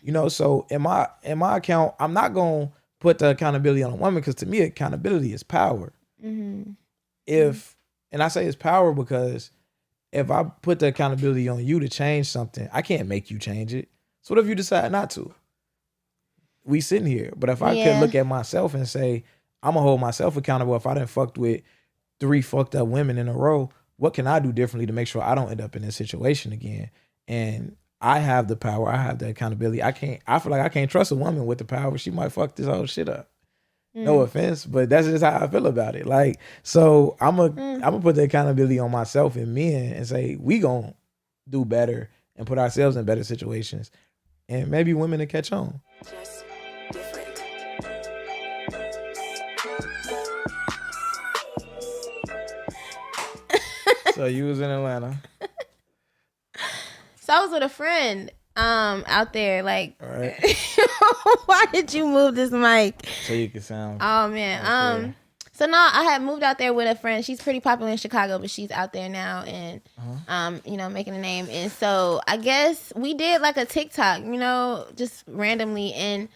You know, so in my account, I'm not gonna put the accountability on a woman because to me, accountability is power. If and I say it's power because if I put the accountability on you to change something, I can't make you change it. So what if you decide not to? We sitting here. But if I could look at myself and say, I'm gonna hold myself accountable if I done fucked with 3 fucked up women in a row, what can I do differently to make sure I don't end up in this situation again? And I have the power, I have the accountability. I feel like I can't trust a woman with the power. She might fuck this whole shit up. No offense, but that's just how I feel about it. Like, so I'm gonna put the accountability on myself and men and say, we gonna do better and put ourselves in better situations. And maybe women will catch on. Just different. So you was in Atlanta. So I was with a friend out there. Like, all right. Why did you move this mic? So you can sound. Oh man. So no, I had moved out there with a friend. She's pretty popular in Chicago, but she's out there now and you know, making a name. And so I guess we did like a TikTok, you know, just randomly, and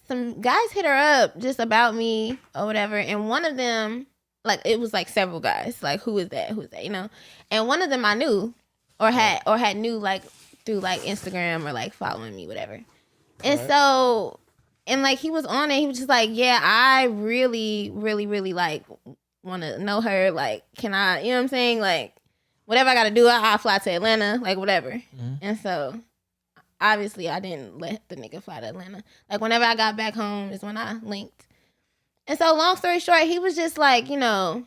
some guys hit her up just about me or whatever. And one of them, like, it was like several guys, like, who is that, you know? And one of them I knew or had knew like through like Instagram or like following me, whatever. And so, and like he was on it, he was just like, yeah, I really, really, really like want to know her. Like, can I, you know what I'm saying? Like, whatever I got to do, I'll fly to Atlanta, like whatever. And so, obviously, I didn't let the nigga fly to Atlanta. Like, whenever I got back home is when I linked. And so, long story short, he was just like, you know,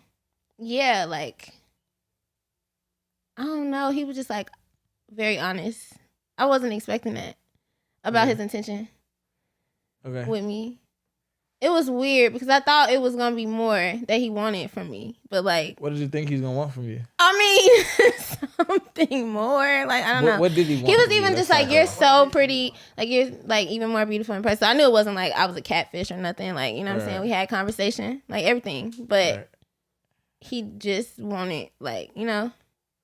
yeah, like, I don't know. He was just like very honest. I wasn't expecting that about his intention with me. It was weird because I thought it was going to be more that he wanted from me. But like, what did you think he's going to want from you? I mean, something more. Like, I don't know. What did he want? He was even just like, you're so pretty. Like, you're like even more beautiful in person. So I knew it wasn't like I was a catfish or nothing. Like, you know what I'm saying? We had conversation, like everything. But he just wanted, like, you know.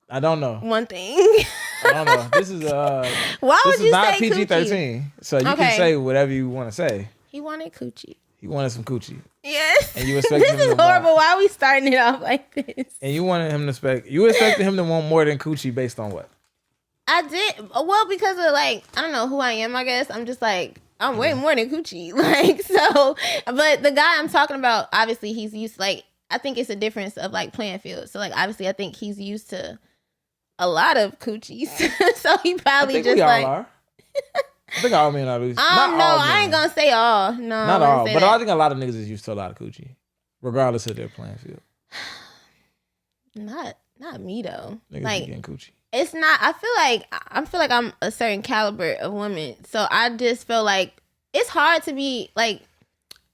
I don't know. One thing. I don't know. This is why would you not say PG-13, so you can say whatever you want to say. He wanted coochie. He wanted some coochie. Yes. And you expected him to This is horrible. Why are we starting it off like this? And you wanted him to expected him to want more than coochie based on what? I did. Well, because of like, I don't know who I am, I guess. I'm just like, I'm way more than coochie. Like, so, but the guy I'm talking about, obviously he's used, like, I think it's a difference of like playing field. So like, obviously I think he's used to a lot of coochies. So he probably just like. Are. I think all men are loose. No, I ain't gonna say all. No, not all. But I think a lot of niggas is used to a lot of coochie, regardless of their playing field. Not me though. Niggas like, be getting coochie. It's not. I feel like I'm a certain caliber of woman, so I just feel like it's hard to be like.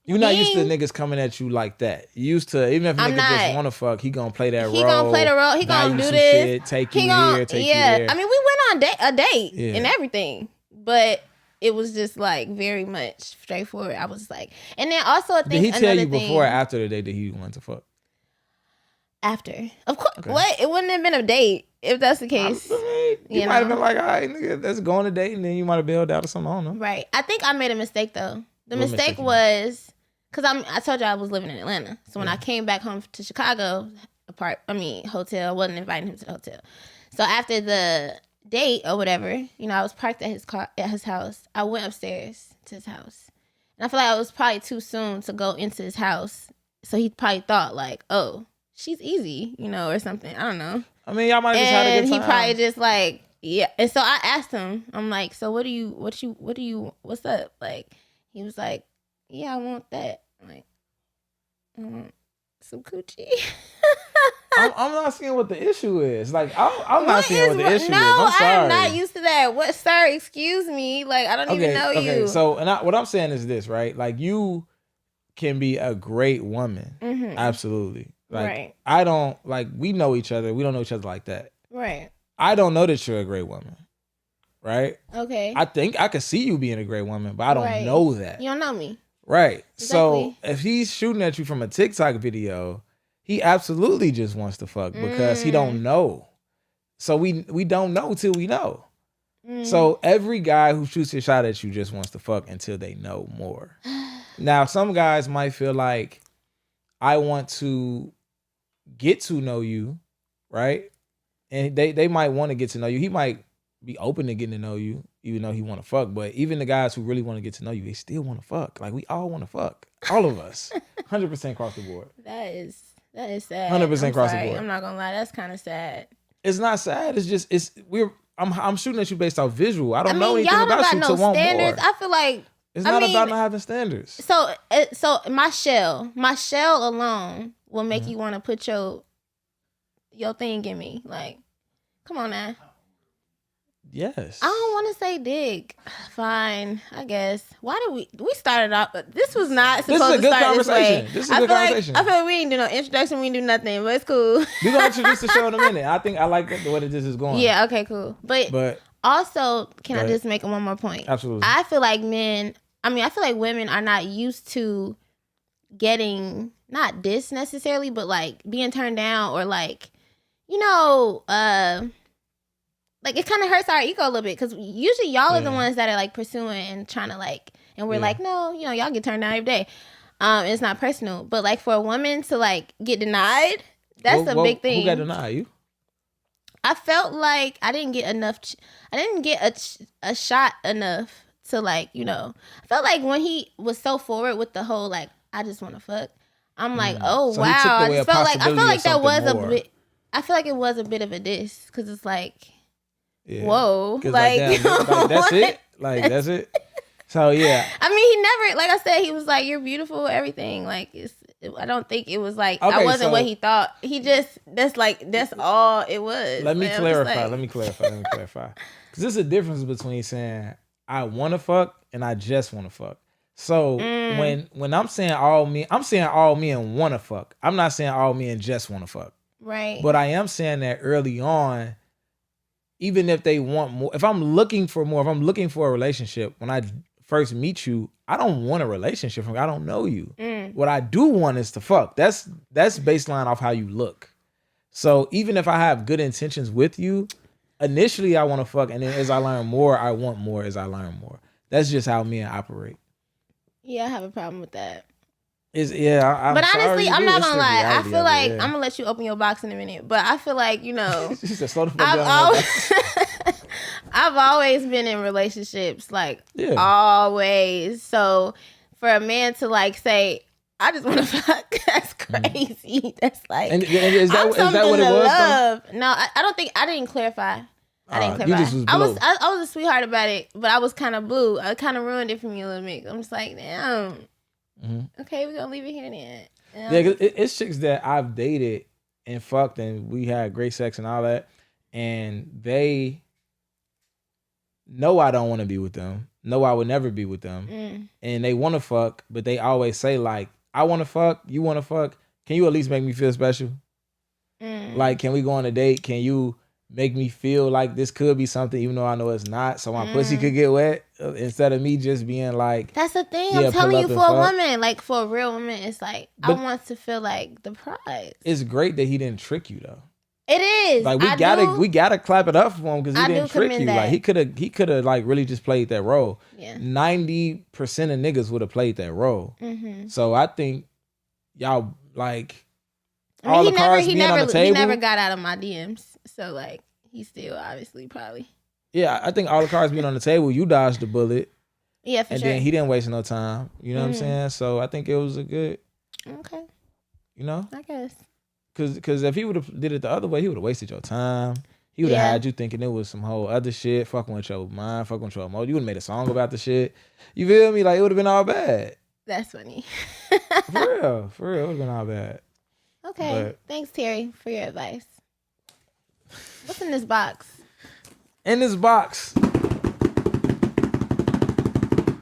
You're not used to niggas coming at you like that. You used to, even if a nigga just want to fuck, he gonna play that role. He gonna play the role. He gonna do this. Shit, take you here, take you there. I mean, we went on a date and everything, but it was just like very much straightforward. I was like, and then also I think did he tell you before or after the date that he wanted to fuck? After, of course. Okay. What? It wouldn't have been a date if that's the case. I mean, you might have been like, all right, nigga, let's go on a date, and then you might have bailed out or something. I don't know. Right. I think I made a mistake though. The mistake was because I told you I was living in Atlanta. So when I came back home to Chicago, hotel, I wasn't inviting him to the hotel. So after the date or whatever, you know, I was parked at his house. I went upstairs to his house. And I feel like it was probably too soon to go into his house. So he probably thought like, oh, she's easy, you know, or something. I don't know. I mean, y'all might have just had a good time. And he probably just like, yeah. And so I asked him, I'm like, so what's up? Like, he was like, yeah, I want that. I'm like, I want some coochie. I'm not seeing what the issue is. Like, I'm not seeing what the issue is. I'm sorry. I'm not used to that. What, sir? Excuse me. Like, I don't even know you. So, what I'm saying is this, right? Like, you can be a great woman. Mm-hmm. Absolutely. Like, I don't, like, we know each other. We don't know each other like that. Right. I don't know that you're a great woman. Right? Okay. I think I could see you being a great woman, but I don't know that. You don't know me. Right. Exactly. So if he's shooting at you from a TikTok video, he absolutely just wants to fuck because he don't know. So we don't know till we know. So every guy who shoots a shot at you just wants to fuck until they know more. Now, some guys might feel like, I want to get to know you, right? And they might want to get to know you. He might be open to getting to know you, even though he want to fuck. But even the guys who really want to get to know you, they still want to fuck. Like, we all want to fuck. All of us. 100% across the board. That is sad. 100% across the board. I'm not gonna lie, that's kind of sad. It's not sad. It's just I'm shooting at you based off visual. I don't know anything about you to want more. I feel like it's not about not having standards. So my shell alone will make you want to put your thing in me. Like, come on now. Yes. I don't want to say dick. Fine, I guess. Why did we started off? This was not supposed to start this way. This is a good conversation. I feel like we ain't do no introduction. We ain't do nothing, but it's cool. We're gonna introduce the show in a minute. I like the way that this is going. Yeah. Okay. Cool. But also, can I just make one more point? Absolutely. I feel like women are not used to getting not dissed necessarily, but like being turned down or like, like it kind of hurts our ego a little bit because usually y'all are the ones that are like pursuing and trying to like, and we're like, no, y'all get turned down every day. It's not personal, but like for a woman to like get denied, that's a big thing. Who got denied? You? I felt like I didn't get enough. I didn't get a shot enough to like, I felt like when he was so forward with the whole like, I just want to fuck. I'm like, oh so wow. I felt like that was more. a bit. I feel like it was a bit of a diss because it's like. Yeah. Whoa, like that's it. Like that's it. So yeah. I mean, he never, like I said, he was like, "You're beautiful," everything. Like I don't think it was like I wasn't what he thought. He just that's all it was. Let me clarify. Because there's a difference between saying I want to fuck and I just want to fuck. So when I'm saying all men want to fuck. I'm not saying all men just want to fuck. Right. But I am saying that early on. Even if they want more, if I'm looking for more, if I'm looking for a relationship, when I first meet you, I don't want a relationship from you. I don't know you. What I do want is to fuck. That's baseline off how you look. So even if I have good intentions with you, initially I want to fuck, and then as I learn more, I want more as I learn more. That's just how men operate. Yeah, I have a problem with that. But honestly, I'm not gonna lie. I feel like I'm gonna let you open your box in a minute. But I feel like I've always been in relationships, like always. So for a man to like say, "I just want to fuck," that's crazy. That's like, and is that what it was? Love. No, I don't think I didn't clarify. I didn't clarify. You just was blue. I was a sweetheart about it, but I was kind of blue. I kind of ruined it for me a little bit. I'm just like, damn. Okay, we're gonna leave it here then. Yeah, cause it's chicks that I've dated and fucked and we had great sex and all that, and they know I don't want to be with them, know I would never be with them, and they want to fuck, but they always say like, I want to fuck, you want to fuck, can you at least make me feel special? Like, can we go on a date? Can you make me feel like this could be something even though I know it's not, so my pussy could get wet, instead of me just being like, that's the thing. I'm telling you, for a woman, like for a real woman, it's like, I want to feel like the prize. It's great that he didn't trick you though. It is. Like we gotta clap it up for him because he didn't trick you. Like he could have like really just played that role. Yeah. 90% of niggas would have played that role. So I think y'all like all the cards being on the table. He never got out of my DMs. So like he still obviously probably. Yeah, I think all the cards being on the table, you dodged the bullet. Yeah, for sure. And then he didn't waste no time. You know what I'm saying? So I think it was a good. Okay. I guess. Cause if he would have did it the other way, he would have wasted your time. He would have had you thinking it was some whole other shit, fucking with your mind, fucking with your emotions. You would have made a song about the shit. You feel me? Like it would have been all bad. That's funny. For real, it would have been all bad. Okay, thanks Terry for your advice. What's in this box?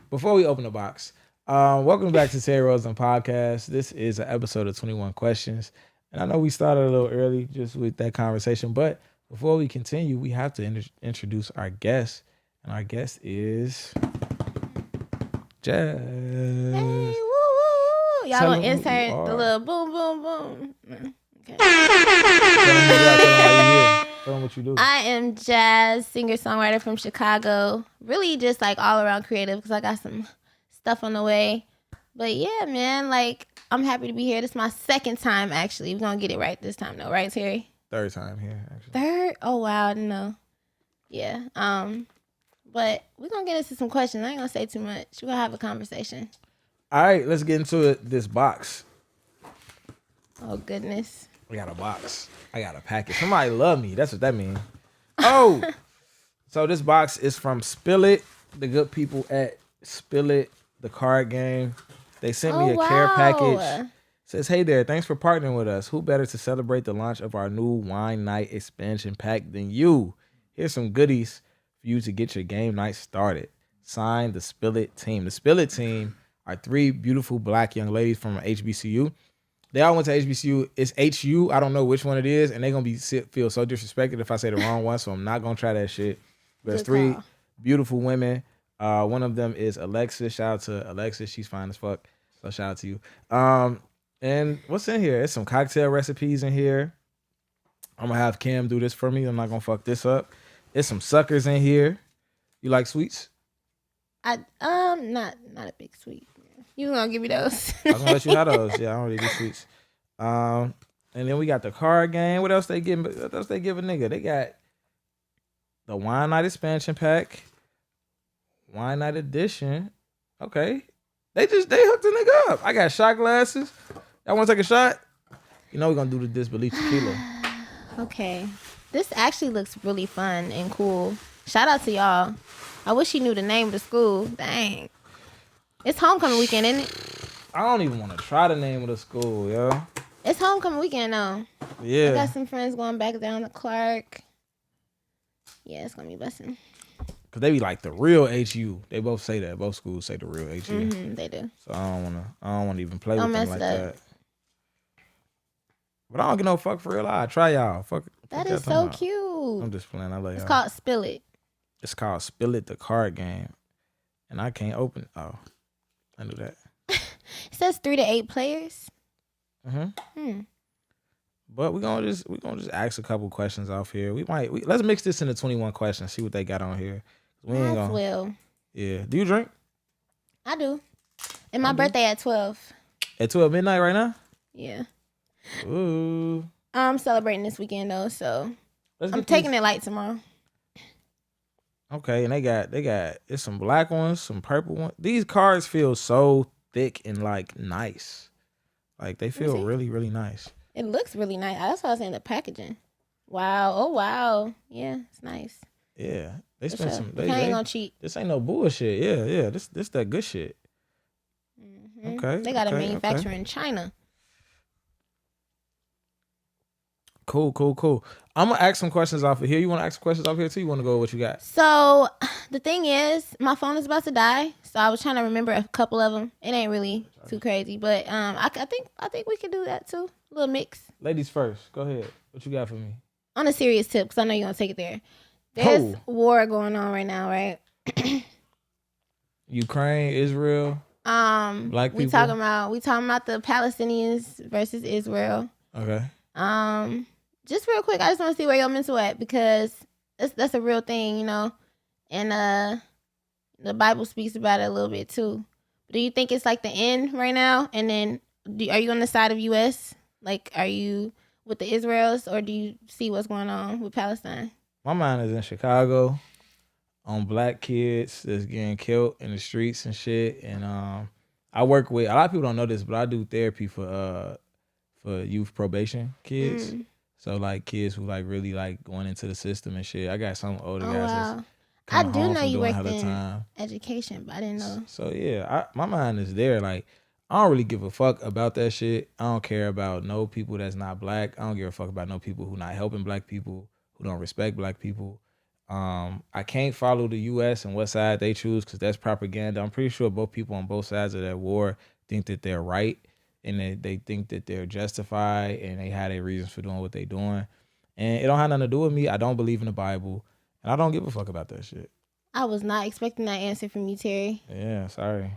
Before we open the box, welcome back to Terry Rosen Podcast. This is an episode of 21 Questions. And I know we started a little early just with that conversation, but before we continue, we have to introduce our guest. And our guest is Jaas. Hey, woo, woo, woo. Y'all gonna insert the little boom, boom, boom. Okay. Tell them what you do. I am Jaas, singer-songwriter from Chicago. Really just like all around creative because I got some stuff on the way. But yeah, man, like I'm happy to be here. This is my second time actually. We're gonna get it right this time though, right, Terry? Third time here, actually. Third? Oh wow, I didn't know. Yeah. But we're gonna get into some questions. I ain't gonna say too much. We're gonna have a conversation. All right, let's get into it. This box. Oh goodness. We got a box. I got a package. Somebody love me. That's what that means. Oh, so this box is from Spill It, the good people at Spill It, the card game. They sent me a care package. Says, hey there, thanks for partnering with us. Who better to celebrate the launch of our new Wine Night expansion pack than you? Here's some goodies for you to get your game night started. Signed, the Spill It team. The Spill It team are 3 beautiful black young ladies from HBCU. They all went to HBCU. It's HU. I don't know which one it is, and they're going to feel so disrespected if I say the wrong one, so I'm not going to try that shit. There's 3 beautiful women. One of them is Alexis. Shout out to Alexis. She's fine as fuck, so shout out to you. And what's in here? There's some cocktail recipes in here. I'm going to have Cam do this for me. I'm not going to fuck this up. There's some suckers in here. You like sweets? Not a big sweet. You gonna give me those? I'm gonna let you have those. Yeah, I don't really do sweets. And then we got the card game. What else they give? What else they give a nigga? They got the Wine Night expansion pack, Wine Night edition. Okay, they hooked the nigga up. I got shot glasses. Y'all want to take a shot? You know we're gonna do the disbelief tequila. Okay, this actually looks really fun and cool. Shout out to y'all. I wish he knew the name of the school. Dang. It's homecoming weekend, isn't it? I don't even want to try the name of the school, yo. It's homecoming weekend, though. Yeah. I got some friends going back down to Clark. Yeah, it's going to be busting. Because they be like the real HU. They both say that. Both schools say the real HU. Mm-hmm, they do. So I don't want to even play with them like that. But I don't get no fuck for real. I try y'all. Fuck. That is so cute. I'm just playing. I love y'all. It's called Spill It. It's called Spill It, the card game. And I can't open it. Oh. I knew that. It says 3 to 8 players. But we're gonna just ask a couple questions off here. Let's mix this into 21 questions. See what they got on here. We ain't gonna. Well. Yeah. Do you drink? I do. And my birthday at 12. At 12 midnight right now? Yeah. Ooh. I'm celebrating this weekend though, so I'm taking it light tomorrow. Okay, and they got it's some black ones, some purple ones. These cards feel so thick and like nice. Like they feel really, really nice. It looks really nice. That's why I was saying the packaging. Wow. Oh wow. Yeah, it's nice. Yeah. They spent some they ain't gonna cheat. This ain't no bullshit. Yeah. This that good shit. Mm-hmm. Okay. They got a manufacturer in China. Cool. I'm gonna ask some questions off of here. You wanna ask some questions off here too? You wanna go with what you got? So the thing is, my phone is about to die. So I was trying to remember a couple of them. It ain't really too crazy, but I think we could do that too. A little mix. Ladies first. Go ahead. What you got for me? On a serious tip, because I know you're gonna take it there. There's war going on right now, right? Ukraine, Israel. Black people. We talking about the Palestinians versus Israel. Okay. Just real quick, I just want to see where your mental at, because that's a real thing, you know, and the Bible speaks about it a little bit too. Do you think it's like the end right now? And then, are you on the side of U.S.? Like, are you with the Israels, or do you see what's going on with Palestine? My mind is in Chicago on black kids that's getting killed in the streets and shit. And I work with, a lot of people don't know this, but I do therapy for youth probation kids. So like kids who like really like going into the system and shit. I got some older guys. Wow. I do know you worked in education, but I didn't know. So yeah, my mind is there. Like, I don't really give a fuck about that shit. I don't care about no people that's not black. I don't give a fuck about no people who not helping black people, who don't respect black people. I can't follow the U.S. and what side they choose, because that's propaganda. I'm pretty sure both people on both sides of that war think that they're right, and they think that they're justified, and they have their reasons for doing what they're doing. And it don't have nothing to do with me. I don't believe in the Bible, and I don't give a fuck about that shit. I was not expecting that answer from you, Terry. Yeah, sorry.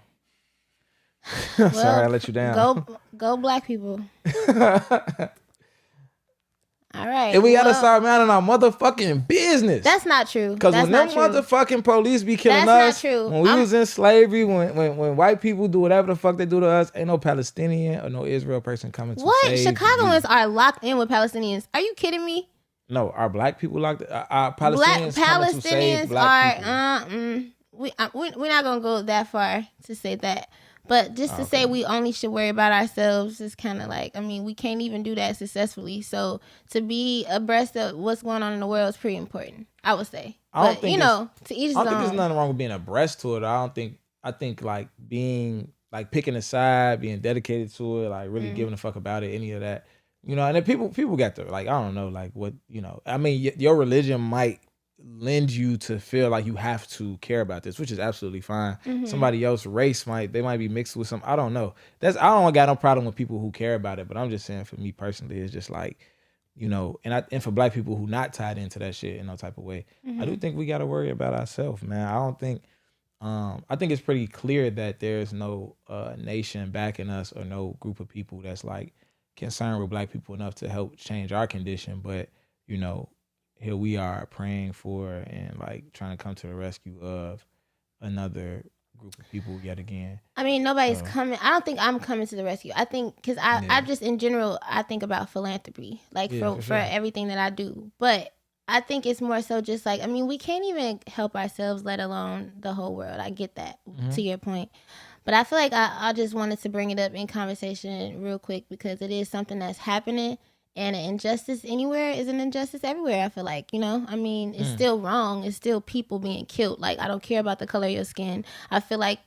Sorry I let you down. Go black people. All right. And we gotta start minding our motherfucking business. That's not true. Because when them motherfucking police be killing us, when we was in slavery, when white people do whatever the fuck they do to us, ain't no Palestinian or no Israel person coming to save you. Chicagoans are locked in with Palestinians. Are you kidding me? No, are black people locked? Are Palestinians coming to save black people? We're not gonna go that far to say that. But just to say we only should worry about ourselves is kind of like, I mean, we can't even do that successfully. So to be abreast of what's going on in the world is pretty important, I would say. But, to each his own. I don't think there's nothing wrong with being abreast to it. I think like being, like picking a side, being dedicated to it, like really giving a fuck about it, any of that. You know, and then people got to, like, I don't know, like what, I mean, your religion might lend you to feel like you have to care about this, which is absolutely fine. Somebody else's race might be mixed with some, I don't know. I don't got no problem with people who care about it, but I'm just saying for me personally, it's just like, and for black people who not tied into that shit in no type of way, I do think we got to worry about ourselves, man. I think it's pretty clear that there's no nation backing us or no group of people that's like concerned with black people enough to help change our condition, but here we are praying for and like trying to come to the rescue of another group of people yet again. I mean, nobody's coming. I don't think I'm coming to the rescue. I think because I just in general, I think about philanthropy, like for everything that I do. But I think it's more so just like, I mean, we can't even help ourselves, let alone the whole world. I get that to your point. But I feel like I just wanted to bring it up in conversation real quick because it is something that's happening. And an injustice anywhere is an injustice everywhere, I feel like, I mean, it's still wrong. It's still people being killed. Like, I don't care about the color of your skin. I feel like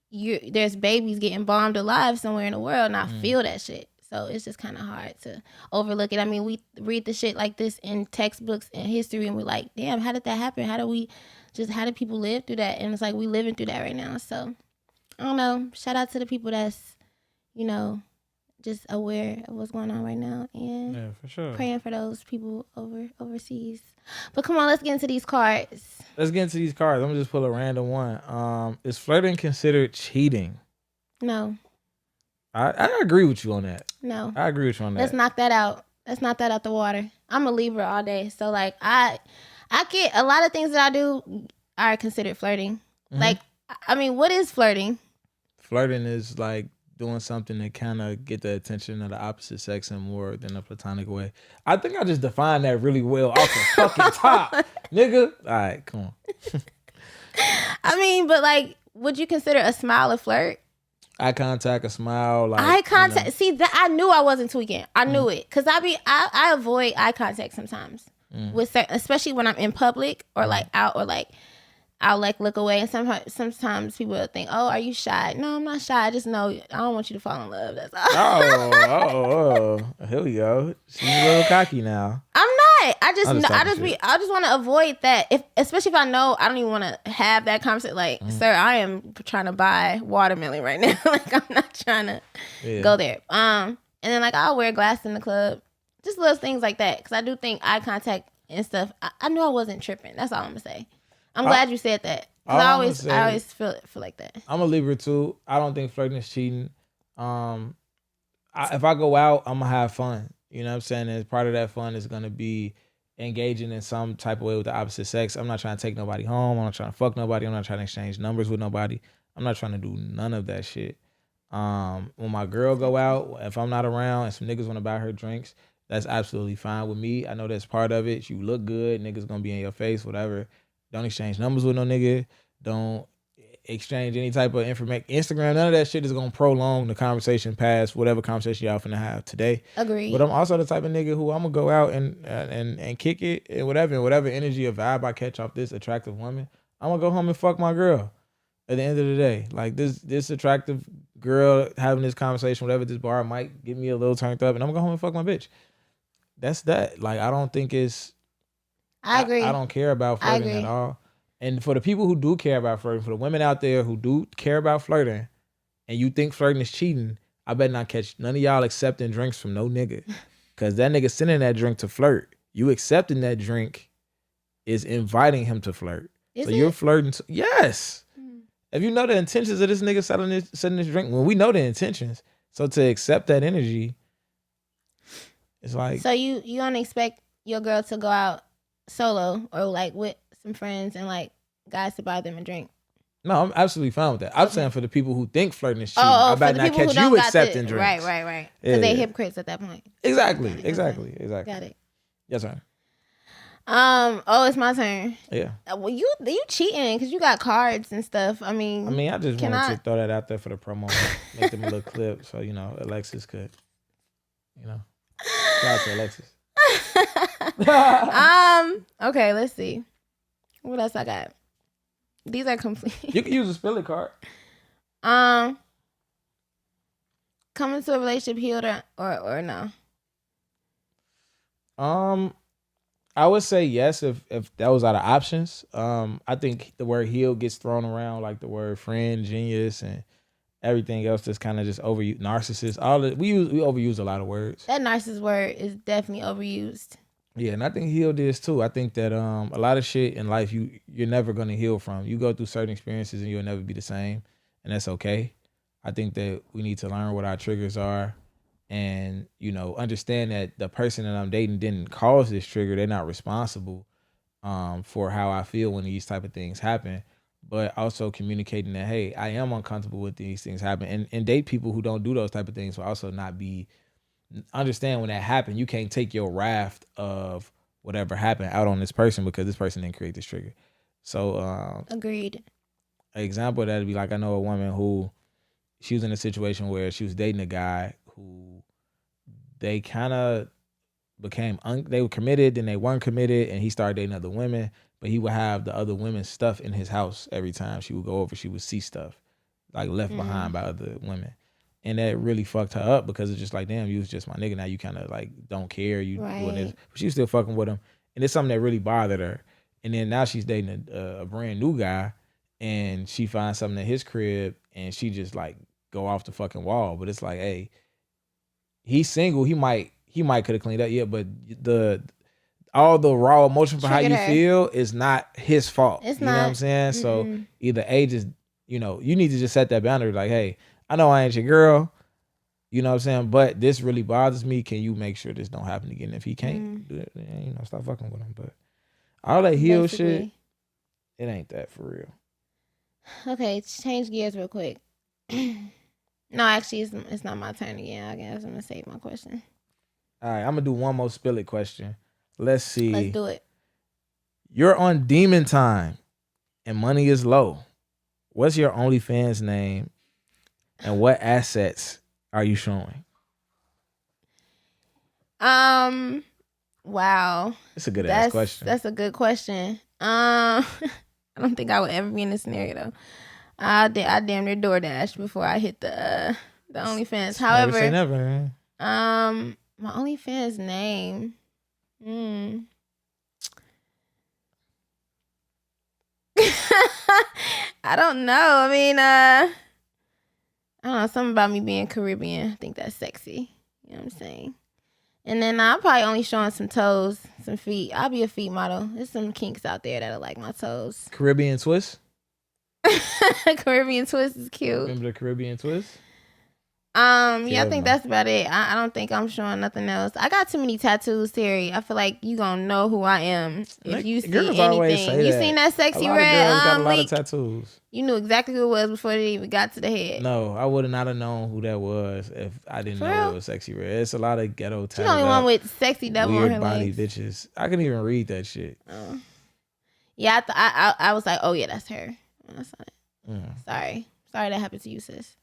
there's babies getting bombed alive somewhere in the world, and I feel that shit. So it's just kind of hard to overlook it. I mean, we read the shit like this in textbooks and history, and we're like, damn, how did that happen? How did people live through that? And it's like we living through that right now. So, I don't know. Shout out to the people that's, just aware of what's going on right now and for sure. Praying for those people overseas. But come on, let's get into these cards. I'm gonna just pull a random one. Is flirting considered cheating? No. I agree with you on that. No. I agree with you on that. Let's knock that out. Let's knock that out the water. I'm a Libra all day. So like I get a lot of things that I do are considered flirting. Like, I mean, what is flirting? Flirting is like doing something to kind of get the attention of the opposite sex in more than a platonic way. I think I just defined that really well off the fucking top, nigga. All right, come on. I mean, but like, would you consider a smile a flirt? Eye contact, a smile, like eye contact. See, that I knew I wasn't tweaking. I knew it because I avoid eye contact sometimes with especially when I'm in public or like out or like. I'll like look away, and sometimes people will think, "Oh, are you shy?" No, I'm not shy. I just know I don't want you to fall in love. That's all. Oh, here we go. She's a little cocky now. I'm not. I just want to avoid that. Especially if I know I don't even want to have that conversation. Like, sir, I am trying to buy watermelon right now. Like, I'm not trying to go there. And then like I'll wear glasses in the club, just little things like that. Because I do think eye contact and stuff. I knew I wasn't tripping. That's all I'm gonna say. I'm glad you said that. I always feel like that. I'm a Libra too. I don't think flirting is cheating. If I go out, I'm gonna have fun. You know what I'm saying? And part of that fun is gonna be engaging in some type of way with the opposite sex. I'm not trying to take nobody home. I'm not trying to fuck nobody. I'm not trying to exchange numbers with nobody. I'm not trying to do none of that shit. When my girl go out, if I'm not around and some niggas want to buy her drinks, that's absolutely fine with me. I know that's part of it. You look good. Niggas gonna be in your face, whatever. Don't exchange numbers with no nigga. Don't exchange any type of information. Instagram, none of that shit is going to prolong the conversation past whatever conversation y'all finna have today. Agreed. But I'm also the type of nigga who I'm going to go out and kick it and whatever energy or vibe I catch off this attractive woman, I'm going to go home and fuck my girl at the end of the day. Like this attractive girl having this conversation, whatever this bar might get me a little turned up, and I'm going to go home and fuck my bitch. That's that. Like, I don't think it's... I agree. I don't care about flirting at all. And for the people who do care about flirting, for the women out there who do care about flirting, and you think flirting is cheating, I better not catch none of y'all accepting drinks from no nigga. Because that nigga sending that drink to flirt. You accepting that drink is inviting him to flirt. You're flirting. Yes. If you know the intentions of this nigga selling this drink, when we know the intentions, so to accept that energy, It's like, so you don't expect your girl to go out solo or like with some friends and like guys to buy them a drink. no, I'm absolutely fine with that. I'm saying for the people who think flirting is cheating, Oh, I better not catch you accepting drinks. Right. Because they hypocrites at that point. Exactly. Got it. Yes, sir. Oh, it's my turn. Yeah. Well, you cheating because you got cards and stuff. I mean, I just wanted to throw that out there for the promo, make them a little clip, so Alexis could, shout out to Alexis. Okay, let's see. What else I got? These are complete. You can use a spill it card. Coming to a relationship healed or no? I would say yes if that was out of options. I think the word healed gets thrown around like the word friend, genius, and everything else that's kind of just overused. Narcissist. We overuse a lot of words. That narcissist word is definitely overused. Yeah, and I think healed is too. I think that a lot of shit in life you're never gonna heal from. You go through certain experiences and you'll never be the same, and that's okay. I think that we need to learn what our triggers are, and understand that the person that I'm dating didn't cause this trigger. They're not responsible for how I feel when these type of things happen. But also communicating that, hey, I am uncomfortable with these things happen, and date people who don't do those type of things will also not be. Understand when that happened, you can't take your raft of whatever happened out on this person because this person didn't create this trigger. So agreed. An example of that would be like, I know a woman who she was in a situation where she was dating a guy who they kind of became they were committed, then they weren't committed, and he started dating other women, but he would have the other women's stuff in his house every time she would go over. She would see stuff like left behind by other women. And that really fucked her up because it's just like, damn, you was just my nigga. Now you kind of like don't care. You doing this. But she was still fucking with him. And it's something that really bothered her. And then now she's dating a brand new guy and she finds something at his crib and she just like go off the fucking wall. But it's like, hey, he's single. He might could have cleaned up. Yeah, but all the raw emotion for how you feel is not his fault. It's you not. Know what I'm saying? Mm-hmm. So either just, you need to just set that boundary like, hey, I know I ain't your girl, you know what I'm saying? But this really bothers me. Can you make sure this don't happen again? If he can't do it, then, stop fucking with him. But all that heal shit, it ain't that for real. Okay, change gears real quick. No, actually, it's not my turn again. I guess I'm going to save my question. All right, I'm going to do one more spill it question. Let's see. Let's do it. You're on demon time and money is low. What's your OnlyFans name? And what assets are you showing? Wow. It's a good ass question. That's a good question. I don't think I would ever be in this scenario though. I damn near DoorDash before I hit the OnlyFans. However, never say never. My OnlyFans name. I don't know. I mean, I don't know, something about me being Caribbean. I think that's sexy. You know what I'm saying? And then I'm probably only showing some toes, some feet. I'll be a feet model. There's some kinks out there that'll like my toes. Caribbean twist? Caribbean twist is cute. Remember the Caribbean twist? Yeah, I think that's about it. I don't think I'm showing nothing else. I got too many tattoos, Terry. I feel like you gonna know who I am if you see anything. You seen that sexy red? Got a lot of tattoos. You knew exactly who it was before they even got to the head. No, I would not have known who that was if I didn't know it was sexy red. It's a lot of ghetto tattoos. She's the only one with sexy double on her body legs. bitches. I couldn't even read that shit. Yeah, I was like, oh yeah, that's her. That's not it. Sorry that happened to you, sis.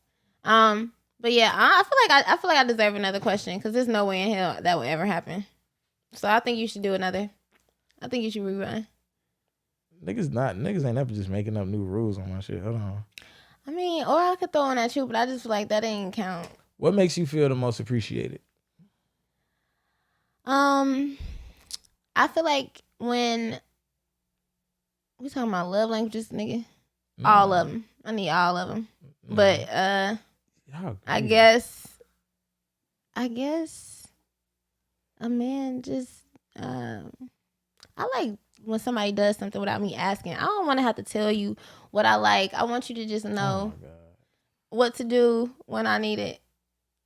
But yeah, I feel like I deserve another question because there's no way in hell that will ever happen. So I think you should do another. I think you should rerun. Niggas ain't ever just making up new rules on my shit. Hold on. I mean, or I could throw on that too, but I just feel like that ain't count. What makes you feel the most appreciated? I feel like when we talking about love languages, nigga, all of them. I need all of them. But I guess a man just I like when somebody does something without me asking. I don't want to have to tell you what I like. I want you to just know what to do when I need it.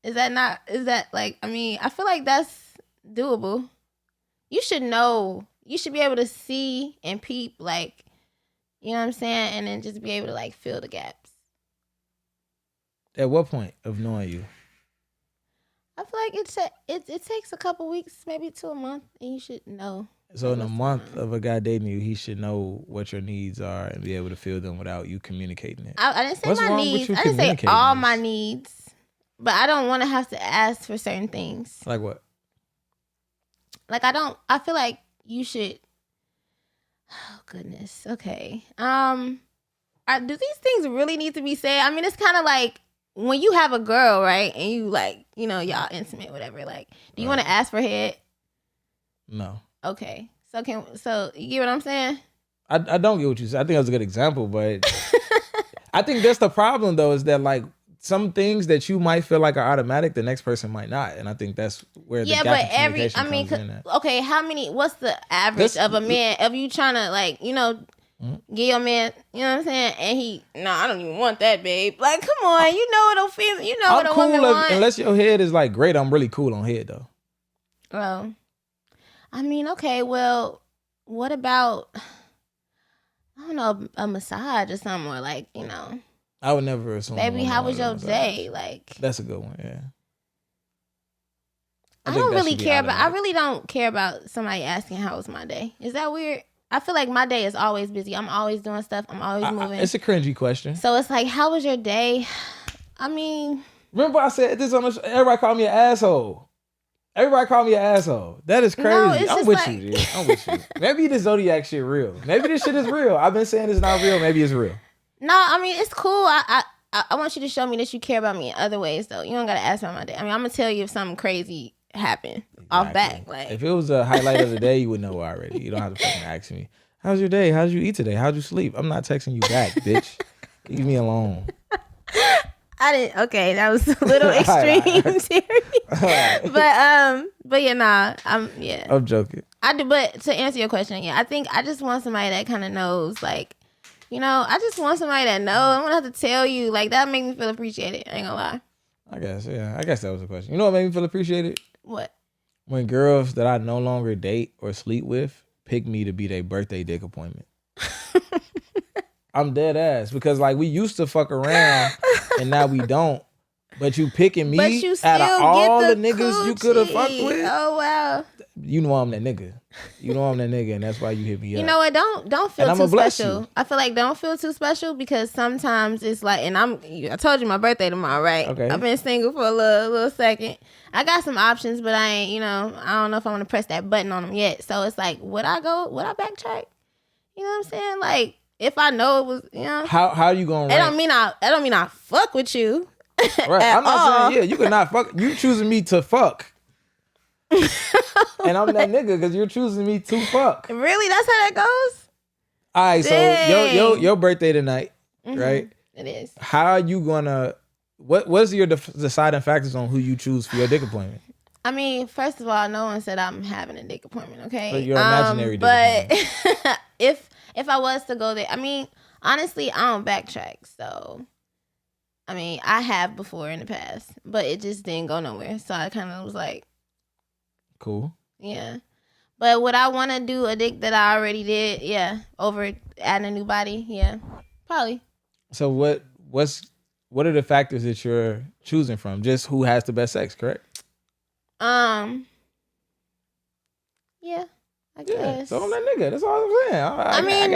Is that like, I mean, I feel like that's doable. You should know. You should be able to see and peep, like, you know what I'm saying? And then just be able to, like, fill the gaps. At what point of knowing you? I feel like it takes a couple weeks, maybe to a month, and you should know. So in a month of a guy dating you, he should know what your needs are and be able to fill them without you communicating it. I didn't say my needs. I didn't say all my needs, but I don't want to have to ask for certain things. Like what? Like I feel like you should. Oh goodness. Okay. Do these things really need to be said? I mean, it's kind of like when you have a girl, right? And you like, you know, y'all intimate, whatever. Like, do you want to ask for head? No. Okay. So you get what I'm saying? I don't get what you said. I think that was a good example, but I think that's the problem though, is that like some things that you might feel like are automatic, the next person might not. And I think that's where the gap in communication comes in at. Okay, what's the average of a man, of you trying to like, you know, get your man, you know what I'm saying? And I don't even want that, babe. Like, come on, you know what a female, you know what a woman wants. Unless your head is like great, I'm really cool on head though. Well, I mean, okay, well, what about, I don't know, a massage or something, or like, you know. I would never assume. Baby, how was your day? Like, that's a good one, yeah. I don't really care about, I really don't care about somebody asking how was my day. Is that weird? I feel like my day is always busy. I'm always doing stuff. I'm always moving. It's a cringy question. So it's like, how was your day? I mean. Remember I said this on the show, everybody called me an asshole. Everybody call me an asshole. That is crazy. No, I'm with you, dude. I'm with you. Maybe the Zodiac shit real. Maybe this shit is real. I've been saying it's not real. Maybe it's real. No, I mean, it's cool. I want you to show me that you care about me in other ways, though. You don't got to ask about my day. I mean, I'm going to tell you if something crazy happened off back. Like, if it was a highlight of the day, you would know already. You don't have to fucking ask me. How's your day? How'd you eat today? How'd you sleep? I'm not texting you back, bitch. Leave me alone. I didn't. Okay, that was a little extreme, Terry. But yeah, yeah. I'm joking. I do, but to answer your question, yeah, I think I just want somebody that kind of knows, like, you know, I just want somebody that knows. I don't have to tell you, like, that make me feel appreciated. I ain't gonna lie. I guess, yeah. I guess that was the question. You know what made me feel appreciated? What? When girls that I no longer date or sleep with pick me to be their birthday dick appointment. I'm dead ass, because like we used to fuck around and now we don't. But you picking me out of all the niggas you could have fucked with. Oh wow. You know I'm that nigga. You know I'm that nigga, and that's why you hit me up. You know what? Don't feel too special. I feel like don't feel too special, because sometimes it's like, and I told you my birthday tomorrow, right? Okay. I've been single for a little second. I got some options, but I ain't, you know, I don't know if I want to press that button on them yet. So it's like, would I backtrack? You know what I'm saying? Like, if I know it was, you know. How you gonna rank? I don't mean I fuck with you. Right. I'm not saying, yeah, you cannot fuck. You choosing me to fuck. And I'm that nigga because you're choosing me to fuck. Really? That's how that goes? All right, so your birthday tonight, right? It is. How are you gonna, what's your deciding factors on who you choose for your dick appointment? I mean, first of all, no one said I'm having a dick appointment, okay? But your imaginary dick appointment. But if I was to go there, I mean, honestly, I don't backtrack, so... I mean, I have before in the past, but it just didn't go nowhere. So I kind of was like, cool. Yeah. But would I want to do a dick that I already did? Yeah. Over adding a new body? Yeah. Probably. So what are the factors that you're choosing from? Just who has the best sex, correct? Yeah. I guess. So I'm that nigga. That's all I'm saying. I mean,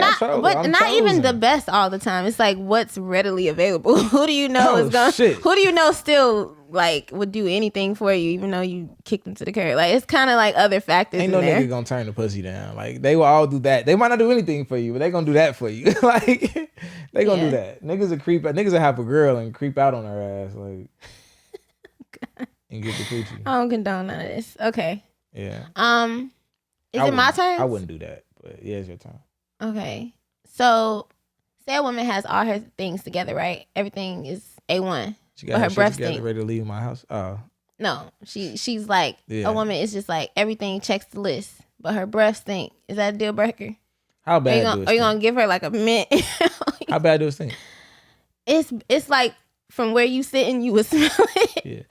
not even the best all the time. It's like what's readily available. Who do you know is gonna? Shit. Who do you know still like would do anything for you, even though you kicked them to the curb? Like it's kind of like other factors. Ain't no nigga gonna turn the pussy down. Like they will all do that. They might not do anything for you, but they gonna do that for you. Like they gonna do that. Niggas will creep. Niggas will have a girl and creep out on her ass like and get the coochie. I don't condone none of this. Okay. Yeah. Is it my turn? I wouldn't do that, but yeah, it's your turn. Okay. So, say a woman has all her things together, right? Everything is A1. She got her breath stink. Ready to leave my house? No, she's like, a woman is just like, everything checks the list, but her breath stink. Is that a deal breaker? How bad are you going to give her like a mint? How bad do it stink? It's like, from where you sitting, you would smell it.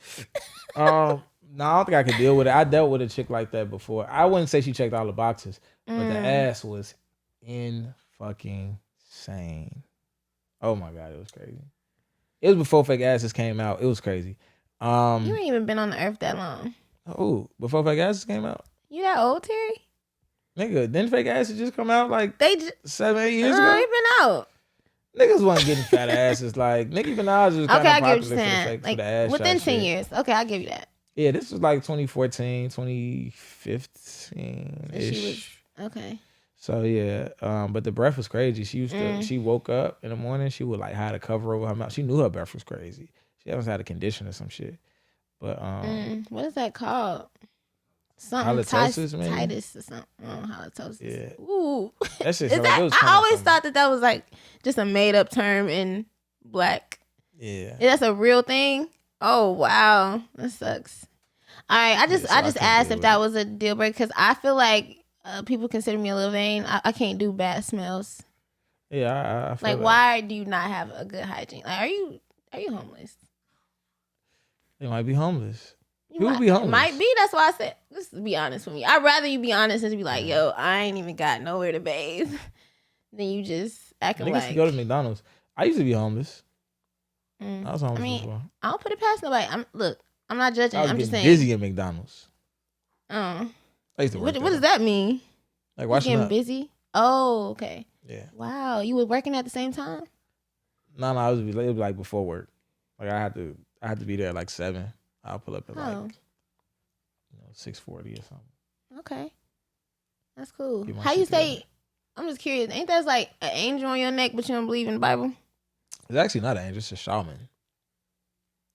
Yeah. No, I don't think I could deal with it. I dealt with a chick like that before. I wouldn't say she checked all the boxes, but the ass was fucking insane. Oh my god, it was crazy. It was before fake asses came out. It was crazy. You ain't even been on the earth that long. Oh, before fake asses came out? You that old, Terry? Nigga, didn't fake asses just come out like 7-8 years ago? He been out. Niggas wasn't getting fat asses. Like, Nicki Minaj was kind of popular for the ass within 10 shit. years. Okay, I'll give you that. Yeah, this was like 2014, 2015-ish. Okay. So, yeah. But the breath was crazy. She woke up in the morning. She would, like, hide a cover over her mouth. She knew her breath was crazy. She always had a condition or some shit. But, what is that called? Something halitosis, maybe? Titus or something. Halitosis. Yeah. Ooh. That shit. I always thought that was like just a made up term in black. Yeah. That's a real thing. Oh wow, that sucks. All right, I just asked if that was a deal breaker because I feel like people consider me a little vain. I can't do bad smells. Yeah, I feel like that. Why do you not have a good hygiene? Like, are you homeless? They might be homeless. People be homeless. Might be. That's why I said, just be honest with me. I'd rather you be honest than to be like, yo, I ain't even got nowhere to bathe. Then you just acting like. Niggas go to McDonald's. I used to be homeless. I was homeless before. I don't put it past nobody. I'm not judging. I'm just saying. Busy at McDonald's. I used to work what does that mean? Like watching getting busy? Oh, okay. Yeah. Wow, you were working at the same time? No, it would be like before work. Like I had to be there at like 7. I'll pull up at like 6:40 or something. Okay, that's cool. How you say? I'm just curious. Ain't that like an angel on your neck, but you don't believe in the Bible? It's actually not an angel. It's a shaman.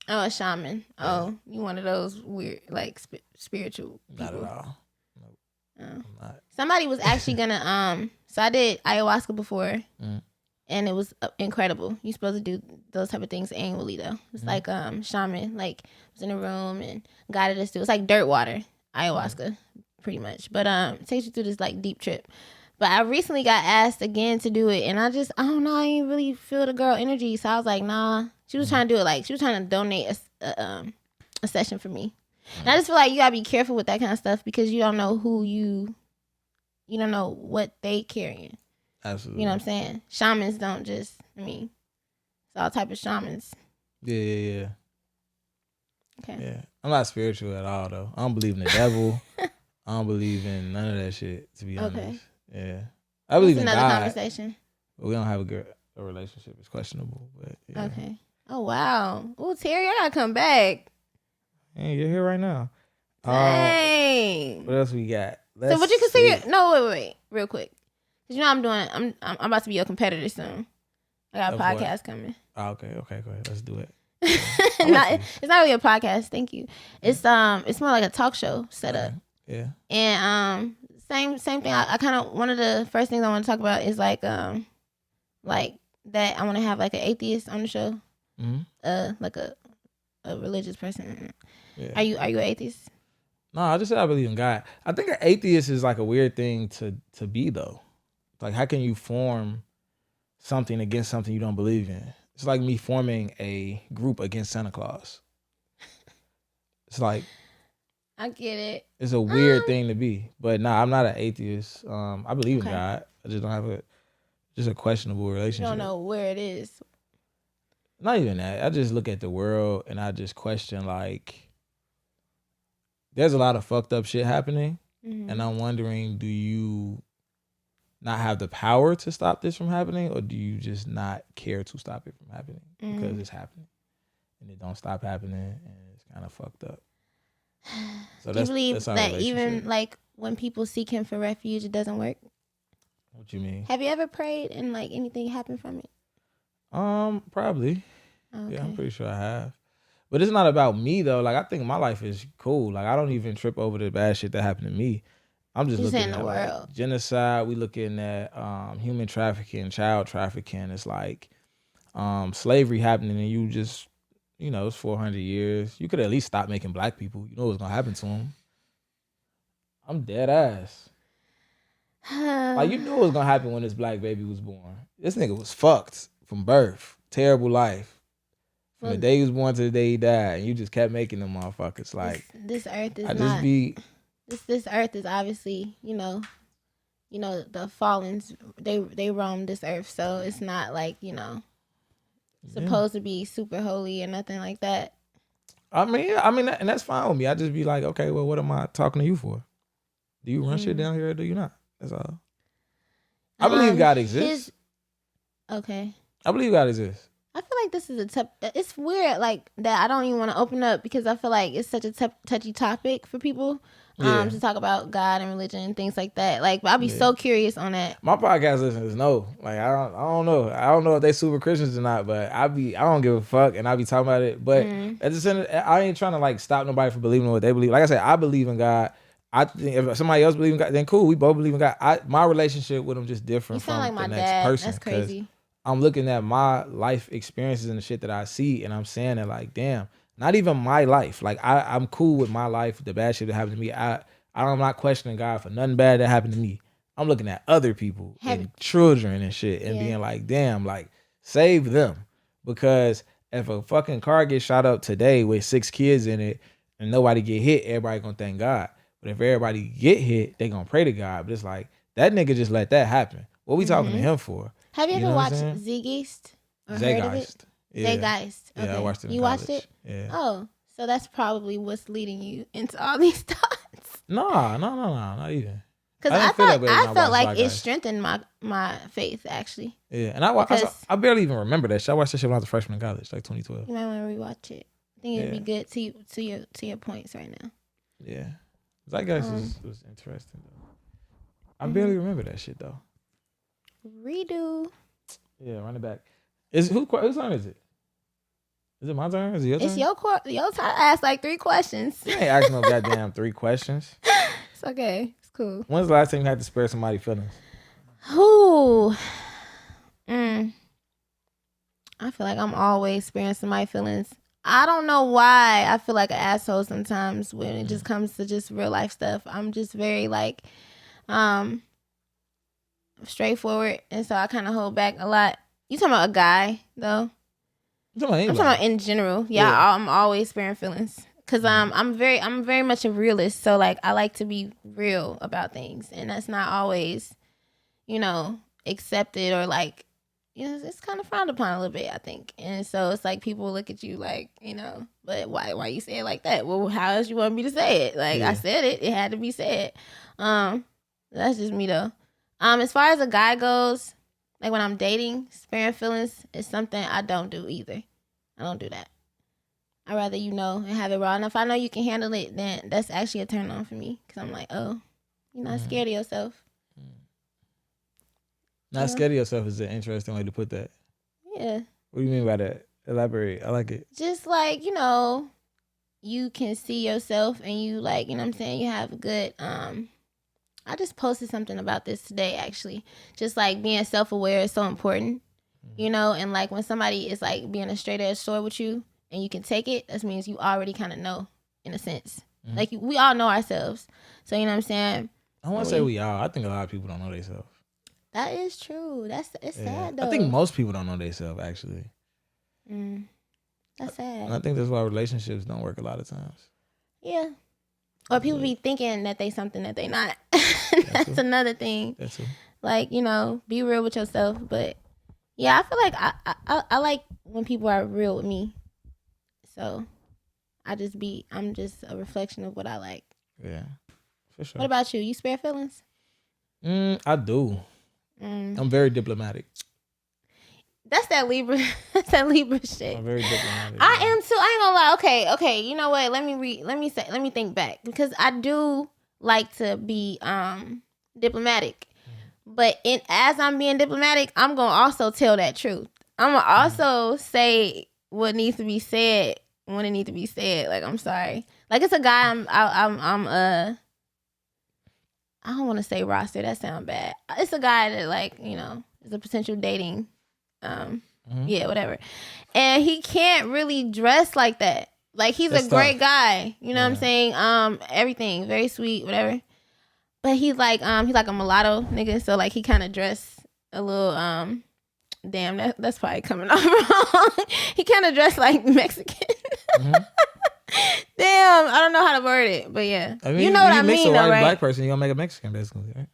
Oh, a shaman. Yeah. Oh, you one of those weird, like spiritual people. Not at all. Nope. I'm not. Somebody was actually gonna So I did ayahuasca before. And it was incredible. You're supposed to do those type of things annually, though. It's like shaman, like was in a room and guided us through. It's like dirt water, ayahuasca, pretty much. But it takes you through this like deep trip. But I recently got asked again to do it, and I don't know. I didn't really feel the girl energy, so I was like, nah. She was trying to do it like she was trying to donate a session for me. And I just feel like you gotta be careful with that kind of stuff because you don't know you don't know what they carrying. Absolutely. You know what I'm saying? Shamans don't just, it's all type of shamans. Yeah. Okay. Yeah. I'm not spiritual at all, though. I don't believe in the devil. I don't believe in none of that shit, to be honest. Yeah. I believe in God. Another conversation. But we don't have a relationship. It's questionable, but yeah. Okay. Oh, wow. Oh, Terry, I gotta come back. Hey, you're here right now. Dang. What else we got? So would you consider, no, wait, real quick. You know I'm about to be your competitor soon. I got a podcast coming. Oh, okay, go ahead. Let's do it. It's not really a podcast. Thank you. It's more like a talk show setup. Yeah. And same thing. I kind of one of the first things I want to talk about is like that I want to have like an atheist on the show. Like a religious person. Yeah. Are you an atheist? No, I just said I believe in God. I think an atheist is like a weird thing to be though. Like, how can you form something against something you don't believe in? It's like me forming a group against Santa Claus. It's like... I get it. It's a weird thing to be. But nah, I'm not an atheist. I believe in God. I just don't have a questionable relationship. You don't know where it is. Not even that. I just look at the world and I just question, like... There's a lot of fucked up shit happening. And I'm wondering, do you... not have the power to stop this from happening, or do you just not care to stop it from happening because it's happening and it don't stop happening and it's kind of fucked up? So do you believe that even like when people seek him for refuge, it doesn't work? What you mean? Have you ever prayed and like anything happened from it? Probably. Okay. Yeah, I'm pretty sure I have. But it's not about me though. Like I think my life is cool. Like I don't even trip over the bad shit that happened to me. I'm just looking at like, genocide. We looking at human trafficking, child trafficking. It's like slavery happening, and you just, it's 400 years. You could at least stop making black people. You know what's gonna happen to them. I'm dead ass. Like you knew what was gonna happen when this black baby was born. This nigga was fucked from birth. Terrible life. From the day he was born to the day he died, and you just kept making them motherfuckers. Like this earth is I not. Just be this earth is obviously the fallens. They roam this earth, so it's not like supposed to be super holy or nothing like that. I mean, and that's fine with me. I just be like, okay, well, what am I talking to you for? Do you run shit down here or do you not? That's all. I believe God exists. Okay. I believe God exists. I feel like this is it's weird like that. I don't even want to open up because I feel like it's such a touchy topic for people to talk about God and religion and things like that. Like, I'll be so curious on that. My podcast listeners know. Like, I don't know. I don't know if they super Christians or not, but I don't give a fuck and I be talking about it. But at the end, I ain't trying to like stop nobody from believing in what they believe. Like I said, I believe in God. I think if somebody else believes in God, then cool. We both believe in God. My relationship with him just different from like the next person. That's crazy. I'm looking at my life experiences and the shit that I see, and I'm saying that like, damn, not even my life. Like I'm cool with my life, the bad shit that happened to me. I'm not questioning God for nothing bad that happened to me. I'm looking at other people and children and shit and being like, damn, like save them. Because if a fucking car gets shot up today with 6 kids in it and nobody get hit, everybody gonna thank God. But if everybody get hit, they gonna pray to God. But it's like, that nigga just let that happen. What we talking to him for? Have you ever watched Zeitgeist or heard of it? Yeah. Zeitgeist. Okay. Yeah, I watched it in college. Watched it? Yeah. Oh, so that's probably what's leading you into all these thoughts. No, not even. Because I felt like it strengthened my faith, actually. Yeah, and I barely even remember that shit. I watched that shit when I was a freshman in college, like 2012. You might want to rewatch it. I think it'd be good to your points right now. Yeah. Zeitgeist was interesting, though. I barely remember that shit, though. Redo. Yeah, run it back. Whose turn is it? Is it my turn? Is it your turn? It's your turn. I asked like 3 questions. You ain't asking no goddamn 3 questions. It's okay. It's cool. When's the last time you had to spare somebody's feelings? Who? I feel like I'm always sparing somebody's feelings. I don't know why I feel like an asshole sometimes when it just comes to just real life stuff. I'm just very like straightforward, and so I kind of hold back a lot. You talking about a guy though? I'm talking about in general. Yeah. I'm always sparing feelings because I'm very much a realist. So like I like to be real about things, and that's not always, accepted or like, it's kind of frowned upon a little bit, I think. And so it's like people look at you like, but why you say it like that? Well, how else you want me to say it? Like I said it had to be said. That's just me though. As far as a guy goes, like when I'm dating, sparing feelings is something I don't do either. I don't do that. I'd rather and have it raw. And if I know you can handle it, then that's actually a turn on for me. Because I'm like, oh, you're not scared of yourself. Not scared of yourself is an interesting way to put that. Yeah. What do you mean by that? Elaborate. I like it. Just like, you can see yourself and you like, you have a good, I just posted something about this today, actually. Just like being self-aware is so important, and like when somebody is like being a straight edge sword with you and you can take it, that means you already kind of know in a sense. Like we all know ourselves. So, you know what I'm saying? I want to say we all. I think a lot of people don't know themselves. That is true. It's sad though. I think most people don't know themselves actually. That's sad. And I think that's why relationships don't work a lot of times. Yeah. Or people be thinking that they something that they not. That's another thing. That's true. Like, be real with yourself. But yeah, I feel like I like when people are real with me. So I'm just a reflection of what I like. Yeah, for sure. What about you? You spare feelings? I do. I'm very diplomatic. That's that Libra. That's that Libra shit. I'm very diplomatic. I am too. I ain't gonna lie. Okay. You know what? Let me think back because I do like to be diplomatic, but as I'm being diplomatic, I'm gonna also tell that truth. I'm gonna also say what needs to be said when it needs to be said. Like I'm sorry. Like it's a guy. I don't want to say roster. That sounds bad. It's a guy that like is a potential dating. Yeah, whatever. And he can't really dress like that. Like he's a great guy. You know what I'm saying? Everything very sweet, whatever. But he's like a mulatto nigga, so like he kind of dress a little Damn, that's probably coming off wrong. He kind of dressed like Mexican. Mm-hmm. Damn, I don't know how to word it, but yeah, I mean, you know what I mix mean, a white though, right? black person, you gonna make a Mexican, basically, right?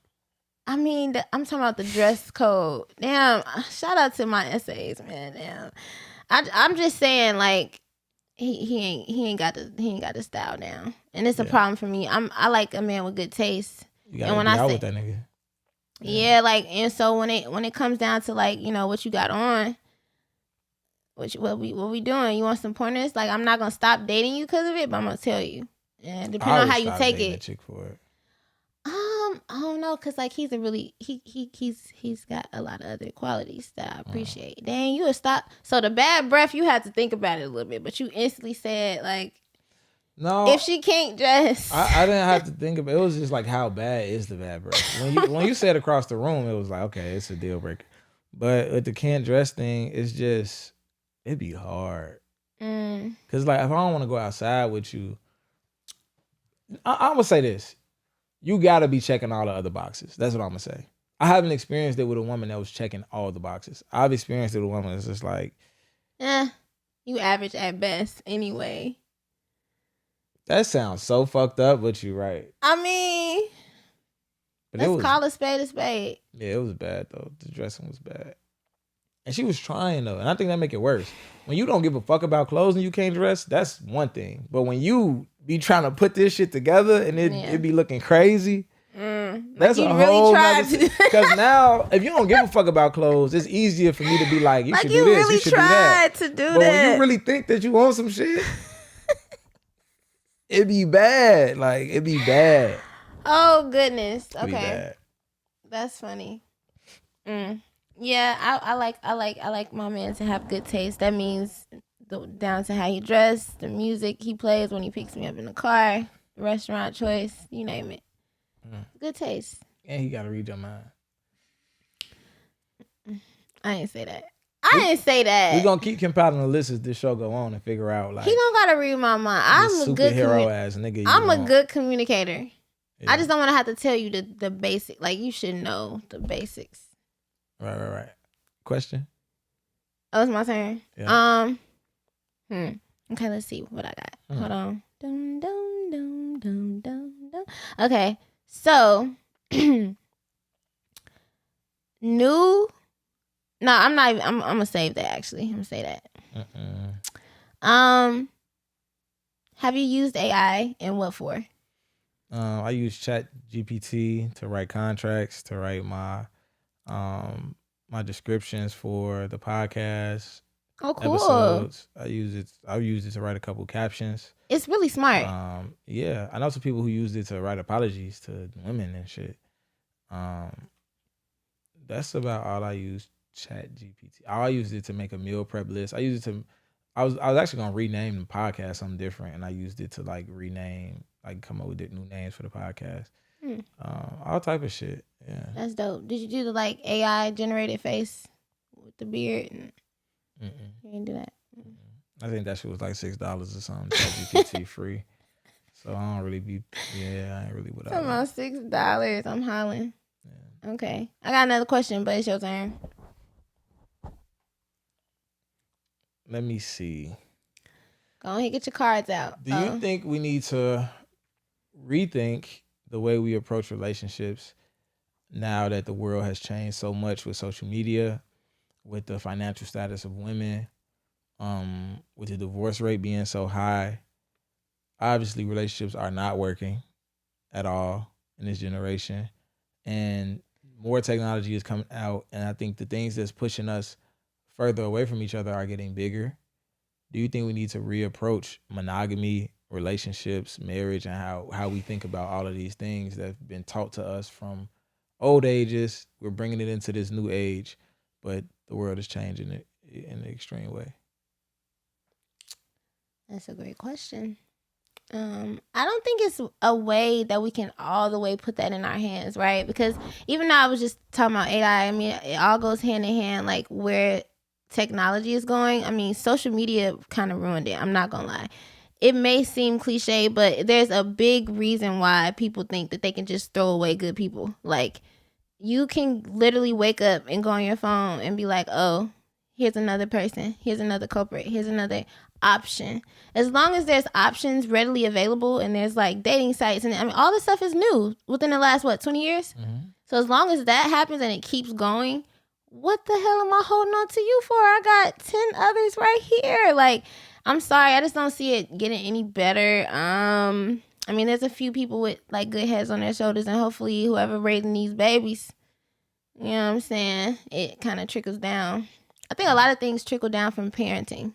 I mean, I'm talking about the dress code. Damn, shout out to my essays, man. Damn, I'm just saying, like, he ain't got the style down, and it's a problem for me. I like a man with good taste. You gotta be out with that nigga. Yeah, like, and so when it comes down to, like, you know, what you got on, what we doing? You want some pointers? Like, I'm not gonna stop dating you because of it, but I'm gonna tell you. And depending on how you take it. Chick for it. I don't know, cause like he's a really he's got a lot of other qualities that I appreciate. Dang, you would stop. So the bad breath, you had to think about it a little bit, but you instantly said, like, no, if she can't dress. I didn't have to think about it. It was just like, how bad is the bad breath? When you said across the room, it was like, okay, it's a deal breaker. But with the can't dress thing, it's just, it'd be hard. Cause like, if I don't want to go outside with you, I'm gonna say this. You gotta be checking all the other boxes. That's what I'm gonna say. I haven't experienced it with a woman that was checking all the boxes. I've experienced it with a woman that's just like, you average at best anyway. That sounds so fucked up, but you're right. I mean, let's call a spade a spade. Yeah, it was bad though. The dressing was bad. And she was trying though, and I think that make it worse. When you don't give a fuck about clothes and you can't dress, that's one thing. But when you be trying to put this shit together and it be looking crazy, that's a whole nother. Because now, if you don't give a fuck about clothes, it's easier for me to be like, you should do this, you should do that. But when you really think that you want some shit, it be bad. Like, it be bad. Oh goodness. Okay, that's funny. Yeah, I like my man to have good taste. That means down to how he dressed, the music he plays when he picks me up in the car, restaurant choice, you name it. Good taste. And he gotta read your mind. I didn't say that. We're gonna keep compiling the list as this show go on and figure out, like, he don't gotta read my mind. I'm a good ass nigga. I'm a good communicator. Yeah. I just don't want to have to tell you the basic. Like, you should know the basics. Right. Question? Oh, it's my turn. Yeah. Okay, let's see what I got. Hold on. Dum, dum, dum, dum, dum, dum. Okay, so new. No, I'm not even. I'm gonna save that. Actually, I'm gonna say that. Have you used AI and what for? I use Chat GPT to write contracts, to write my my descriptions for the podcast. Oh, cool. Episodes. I've used it to write a couple captions. It's really smart. Yeah, I know some people who used it to write apologies to women and shit. That's about all I use Chat GPT. I used it to make a meal prep list. I used it to. I was actually gonna rename the podcast something different, and I used it to like rename, like come up with new names for the podcast. All type of shit. Yeah, that's dope. Did you do the like AI generated face with the beard? You didn't do that. I think that shit was like $6 or something. ChatGPT free. So I don't really be. Yeah, I ain't really with all about $6. I'm hollering. Yeah. Okay, I got another question, but it's your turn. Let me see. Go ahead, get your cards out. Do you think we need to rethink the way we approach relationships now that the world has changed so much with social media, with the financial status of women, with the divorce rate being so high? Obviously, relationships are not working at all in this generation, and more technology is coming out, and I think the things that's pushing us further away from each other are getting bigger. Do you think we need to reapproach monogamy, relationships, marriage, and how we think about all of these things that have been taught to us from old ages? We're bringing it into this new age, but the world is changing it in an extreme way. That's a great question. I don't think it's a way that we can all the way put that in our hands, right? Because even though I was just talking about AI, I mean, it all goes hand in hand, like where technology is going. I mean, social media kind of ruined it. I'm not gonna lie. It may seem cliche, but there's a big reason why people think that they can just throw away good people. Like, you can literally wake up and go on your phone and be like, oh, here's another person, here's another culprit, here's another option. As long as there's options readily available and there's like dating sites and I mean all this stuff is new within the last 20 years. So as long as that happens and it keeps going, what the hell am I holding on to you for? I got 10 others right here. Like, I'm sorry, I just don't see it getting any better. I mean, there's a few people with like good heads on their shoulders, and hopefully whoever raising these babies, you know what I'm saying, it kind of trickles down. I think a lot of things trickle down from parenting.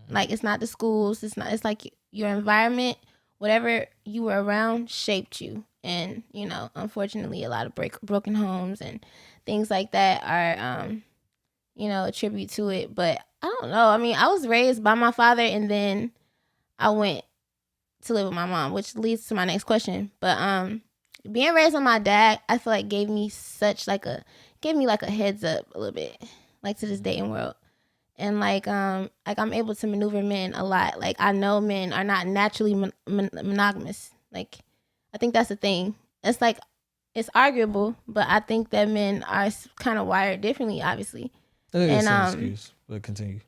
Like, it's not the schools, it's like your environment, whatever you were around shaped you. And, you know, unfortunately, a lot of broken homes and things like that are, you know, a tribute to it. But I don't know. I mean, I was raised by my father, and then I went to live with my mom, which leads to my next question. But being raised on my dad, I feel like gave me like a heads up a little bit, like to this dating world. And like I'm able to maneuver men a lot. Like, I know men are not naturally monogamous. Like, I think that's the thing. It's like, it's arguable, but I think that men are kind of wired differently, obviously. I think it's an excuse, but continue.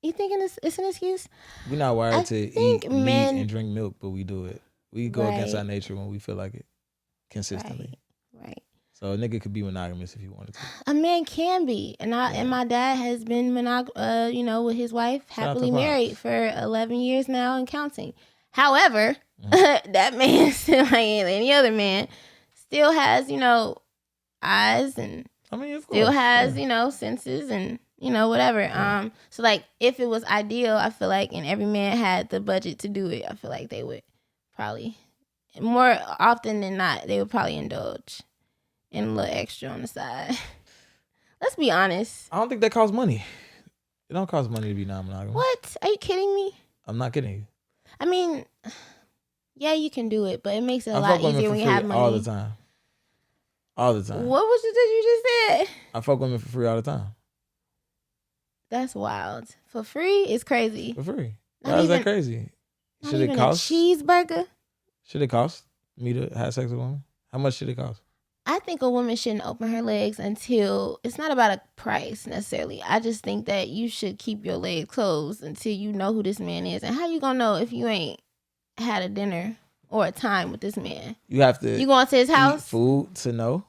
You thinking it's an excuse? We're not wired to eat meat and drink milk, but we do it. We go against our nature when we feel like it, consistently. Right. So a nigga could be monogamous if he wanted to. A man can be, and my dad has been you know, with his wife, happily married for 11 years now and counting. However, that man, still like any other man, still has, you know, eyes and still has, you know, senses and, you know, whatever. So like, if it was ideal, I feel like, and every man had the budget to do it, I feel like they would probably, more often than not, they would probably indulge in a little extra on the side. Let's be honest. I don't think that costs money. It don't cost money to be non-monogamous. What? Are you kidding me? I'm not kidding you. I mean, yeah, you can do it, but it makes it a lot easier when you have money. All the time. All the time. What was it that you just said? I fuck women for free all the time. That's wild. For free is crazy. For free. Why is that crazy? Should it cost a cheeseburger? Should it cost me to have sex with a woman? How much should it cost? I think a woman shouldn't open her legs until, it's not about a price necessarily. I just think that you should keep your legs closed until you know who this man is. And how you gonna know if you ain't had a dinner or a time with this man? You have to. You going to his house? Eat food to know.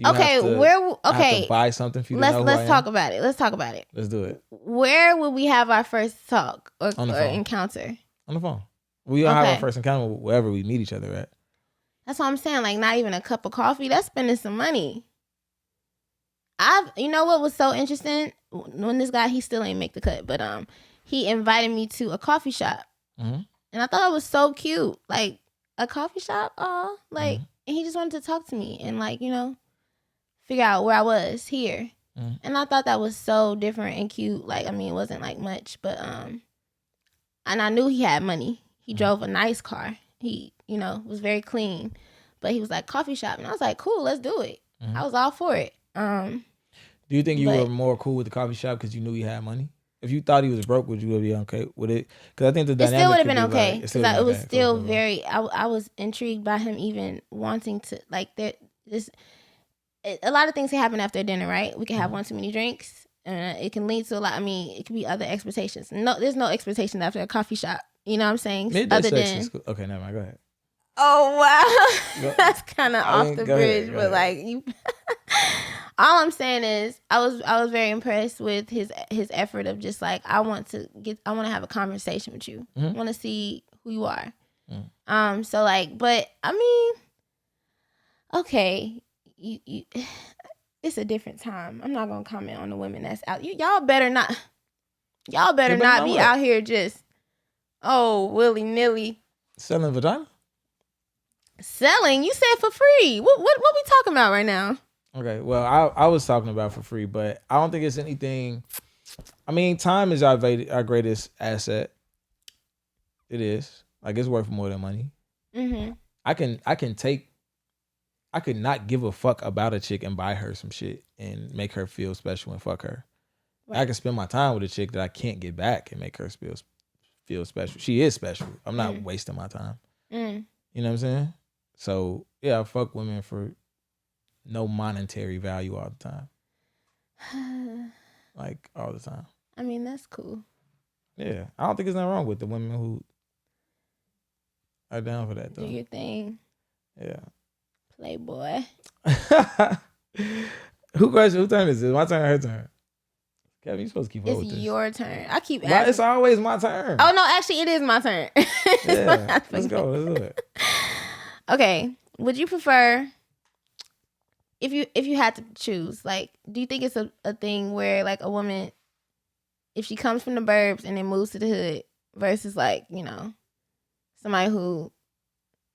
Okay, I have to buy something for you to know. Let's talk about it. Let's talk about it. Let's do it. Where would we have our first talk or encounter? On the phone. We all have our first encounter wherever we meet each other at. That's what I'm saying. Like, not even a cup of coffee. That's spending some money. You know what was so interesting? When this guy, he still ain't make the cut, but he invited me to a coffee shop, and I thought it was so cute. Like, a coffee shop, and he just wanted to talk to me and, like, you know, figure out where I was here, and I thought that was so different and cute. Like, I mean, it wasn't like much, but and I knew he had money. He drove a nice car. He, you know, was very clean, but he was like, coffee shop. And I was like, cool, let's do it. I was all for it. Do you think you were more cool with the coffee shop because you knew he had money? If you thought he was broke, would you be okay with it? Because I think the dynamic still would have been okay. Because it was still very, I was intrigued by him even wanting to, like, a lot of things can happen after dinner, right? We can have one too many drinks. It can lead to a lot. I mean, it could be other expectations. No, there's no expectation after a coffee shop. You know what I'm saying? Midday sex is cool. Okay, never mind. Go ahead. Oh wow, that's kind of off the bridge, but like you. All I'm saying is, I was very impressed with his effort of just like, I want to have a conversation with you. I want to see who you are. So like, but I mean, okay, you it's a different time. I'm not gonna comment on the women that's out. Y'all better not be out here just willy-nilly selling vagina. Selling? You said for free. What we talking about right now? Okay, well, I was talking about for free, but I don't think it's anything. I mean, time is our greatest asset. It is. Like, it's worth more than money. I could not give a fuck about a chick and buy her some shit and make her feel special and fuck her. Right. I can spend my time with a chick that I can't get back and make her feel special. She is special. I'm not wasting my time. You know what I'm saying? So yeah, I fuck women for no monetary value all the time. Like all the time. I mean, that's cool. Yeah. I don't think there's nothing wrong with the women who are down for that though. Do your thing. Yeah. Playboy. Who turn is it? My turn or her turn? Kevin, you supposed to keep up with this. It's your turn. I keep asking. It's always my turn. Oh no, actually it is my turn. Yeah. Let's go. Let's do it. Okay. Would you prefer if you had to choose, like, do you think it's a thing where like a woman, if she comes from the burbs and then moves to the hood versus like, you know, somebody who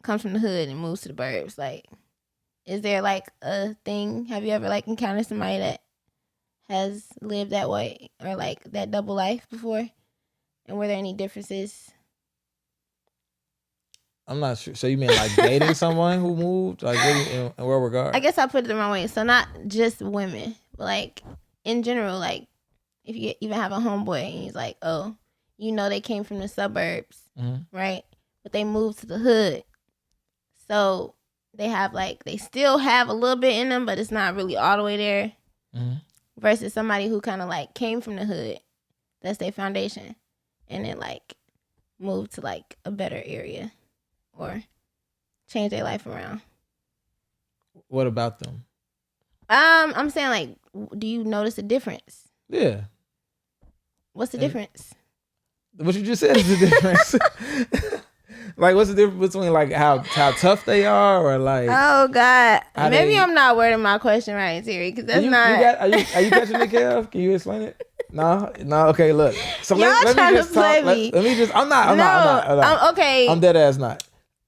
comes from the hood and moves to the burbs, like, is there like a thing? Have you ever like encountered somebody that has lived that way or like that double life before? And were there any differences? I'm not sure. So you mean like dating someone who moved? Like in what regard? I guess I put it the wrong way. So not just women, but like in general, like if you even have a homeboy and he's like, oh, you know, they came from the suburbs, right? But they moved to the hood. So they have like, they still have a little bit in them, but it's not really all the way there. Versus somebody who kind of like came from the hood. That's their foundation. And then like moved to like a better area or change their life around. What about them? I'm saying like, do you notice a difference? Yeah. What's the difference? What you just said is the difference. Like, what's the difference between like how tough they are, or like? Oh God, maybe I'm not wording my question right, Terry, because that's not. Are you catching it, Kev? Can you explain it? No. Okay, look. So Y'all let me just play talk. me. Let me just. I'm not. I'm okay. I'm dead ass not.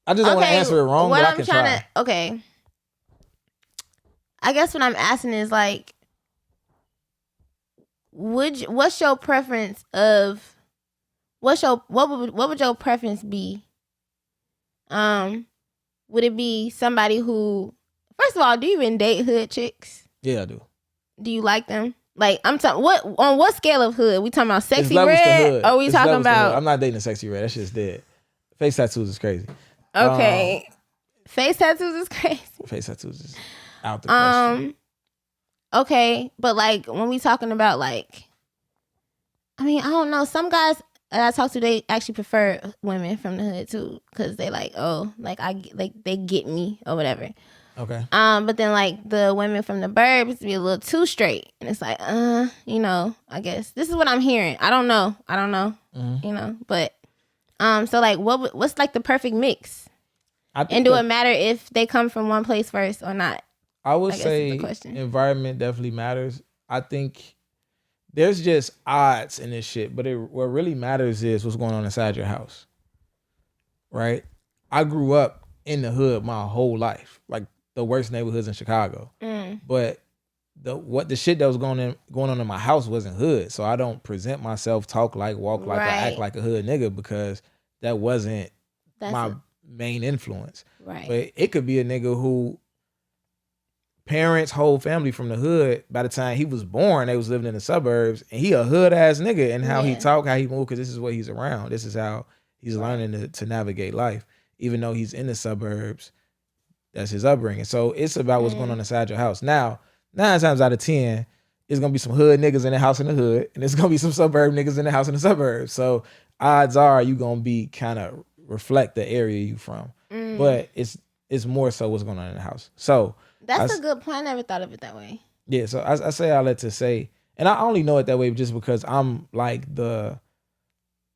I just don't want to answer it wrong, but I can try. Okay. I guess what I'm asking is like, what's your preference of? What would your preference be? Would it be somebody who, first of all, do you even date hood chicks? Yeah, I do. Do you like them? Like, I'm talking, on what scale of hood? We talking about sexy red? Or we talking about? I'm not dating a sexy red. That shit's dead. Face tattoos is crazy. Okay. Face tattoos is crazy. Face tattoos is out the question. Okay, but like when we talking about like, I mean, I don't know. Some guys that I talk to, they actually prefer women from the hood too, because they like, oh, like they get me or whatever. Okay. But then like the women from the burbs be a little too straight, and it's like, you know, I guess this is what I'm hearing. I don't know, you know, but so like, what's like the perfect mix? And do it matter if they come from one place first or not? I would say environment definitely matters. I think there's just odds in this shit, but what really matters is what's going on inside your house, right? I grew up in the hood my whole life, like the worst neighborhoods in Chicago. But the shit that was going on in my house wasn't hood, so I don't present myself, talk like, walk like, or act like a hood nigga because that wasn't my main influence. Right. But it could be a nigga who parents, whole family from the hood. By the time he was born, they was living in the suburbs, and he a hood ass nigga. And how he talk, how he move, because this is what he's around. This is how he's learning to navigate life. Even though he's in the suburbs, that's his upbringing. So it's about what's going on inside your house. Now, 9 times out of 10, it's gonna be some hood niggas in the house in the hood, and it's gonna be some suburb niggas in the house in the suburbs. So odds are you gonna be kind of reflect the area you from. But it's more so what's going on in the house. So that's a good point. I never thought of it that way. Yeah, so I say all that to say, and I only know it that way just because I'm like the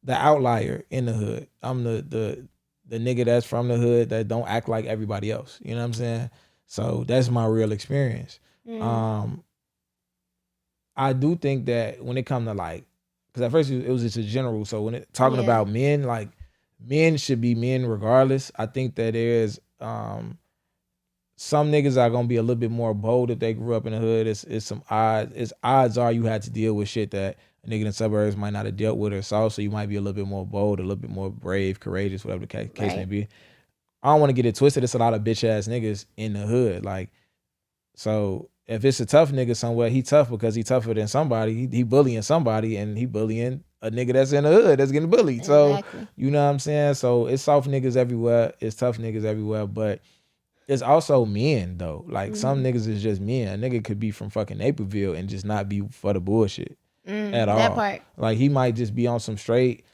outlier in the hood. I'm the nigga that's from the hood that don't act like everybody else. You know what I'm saying? So that's my real experience. I do think that when it comes to like, because at first it was just a general. So when talking about men, like men should be men regardless. I think that there's some niggas are gonna be a little bit more bold if they grew up in the hood. It's some odds. It's odds are you had to deal with shit that a nigga in the suburbs might not have dealt with or saw. So you might be a little bit more bold, a little bit more brave, courageous, whatever the case may be. I don't want to get it twisted. It's a lot of bitch ass niggas in the hood. Like, so if it's a tough nigga somewhere, he tough because he tougher than somebody. He bullying somebody, and he bullying a nigga that's in the hood that's getting bullied. So you know what I'm saying? So it's soft niggas everywhere. It's tough niggas everywhere, but it's also men though. Like some niggas is just men. A nigga could be from fucking Naperville and just not be for the bullshit at all. That part. Like he might just be on some straight.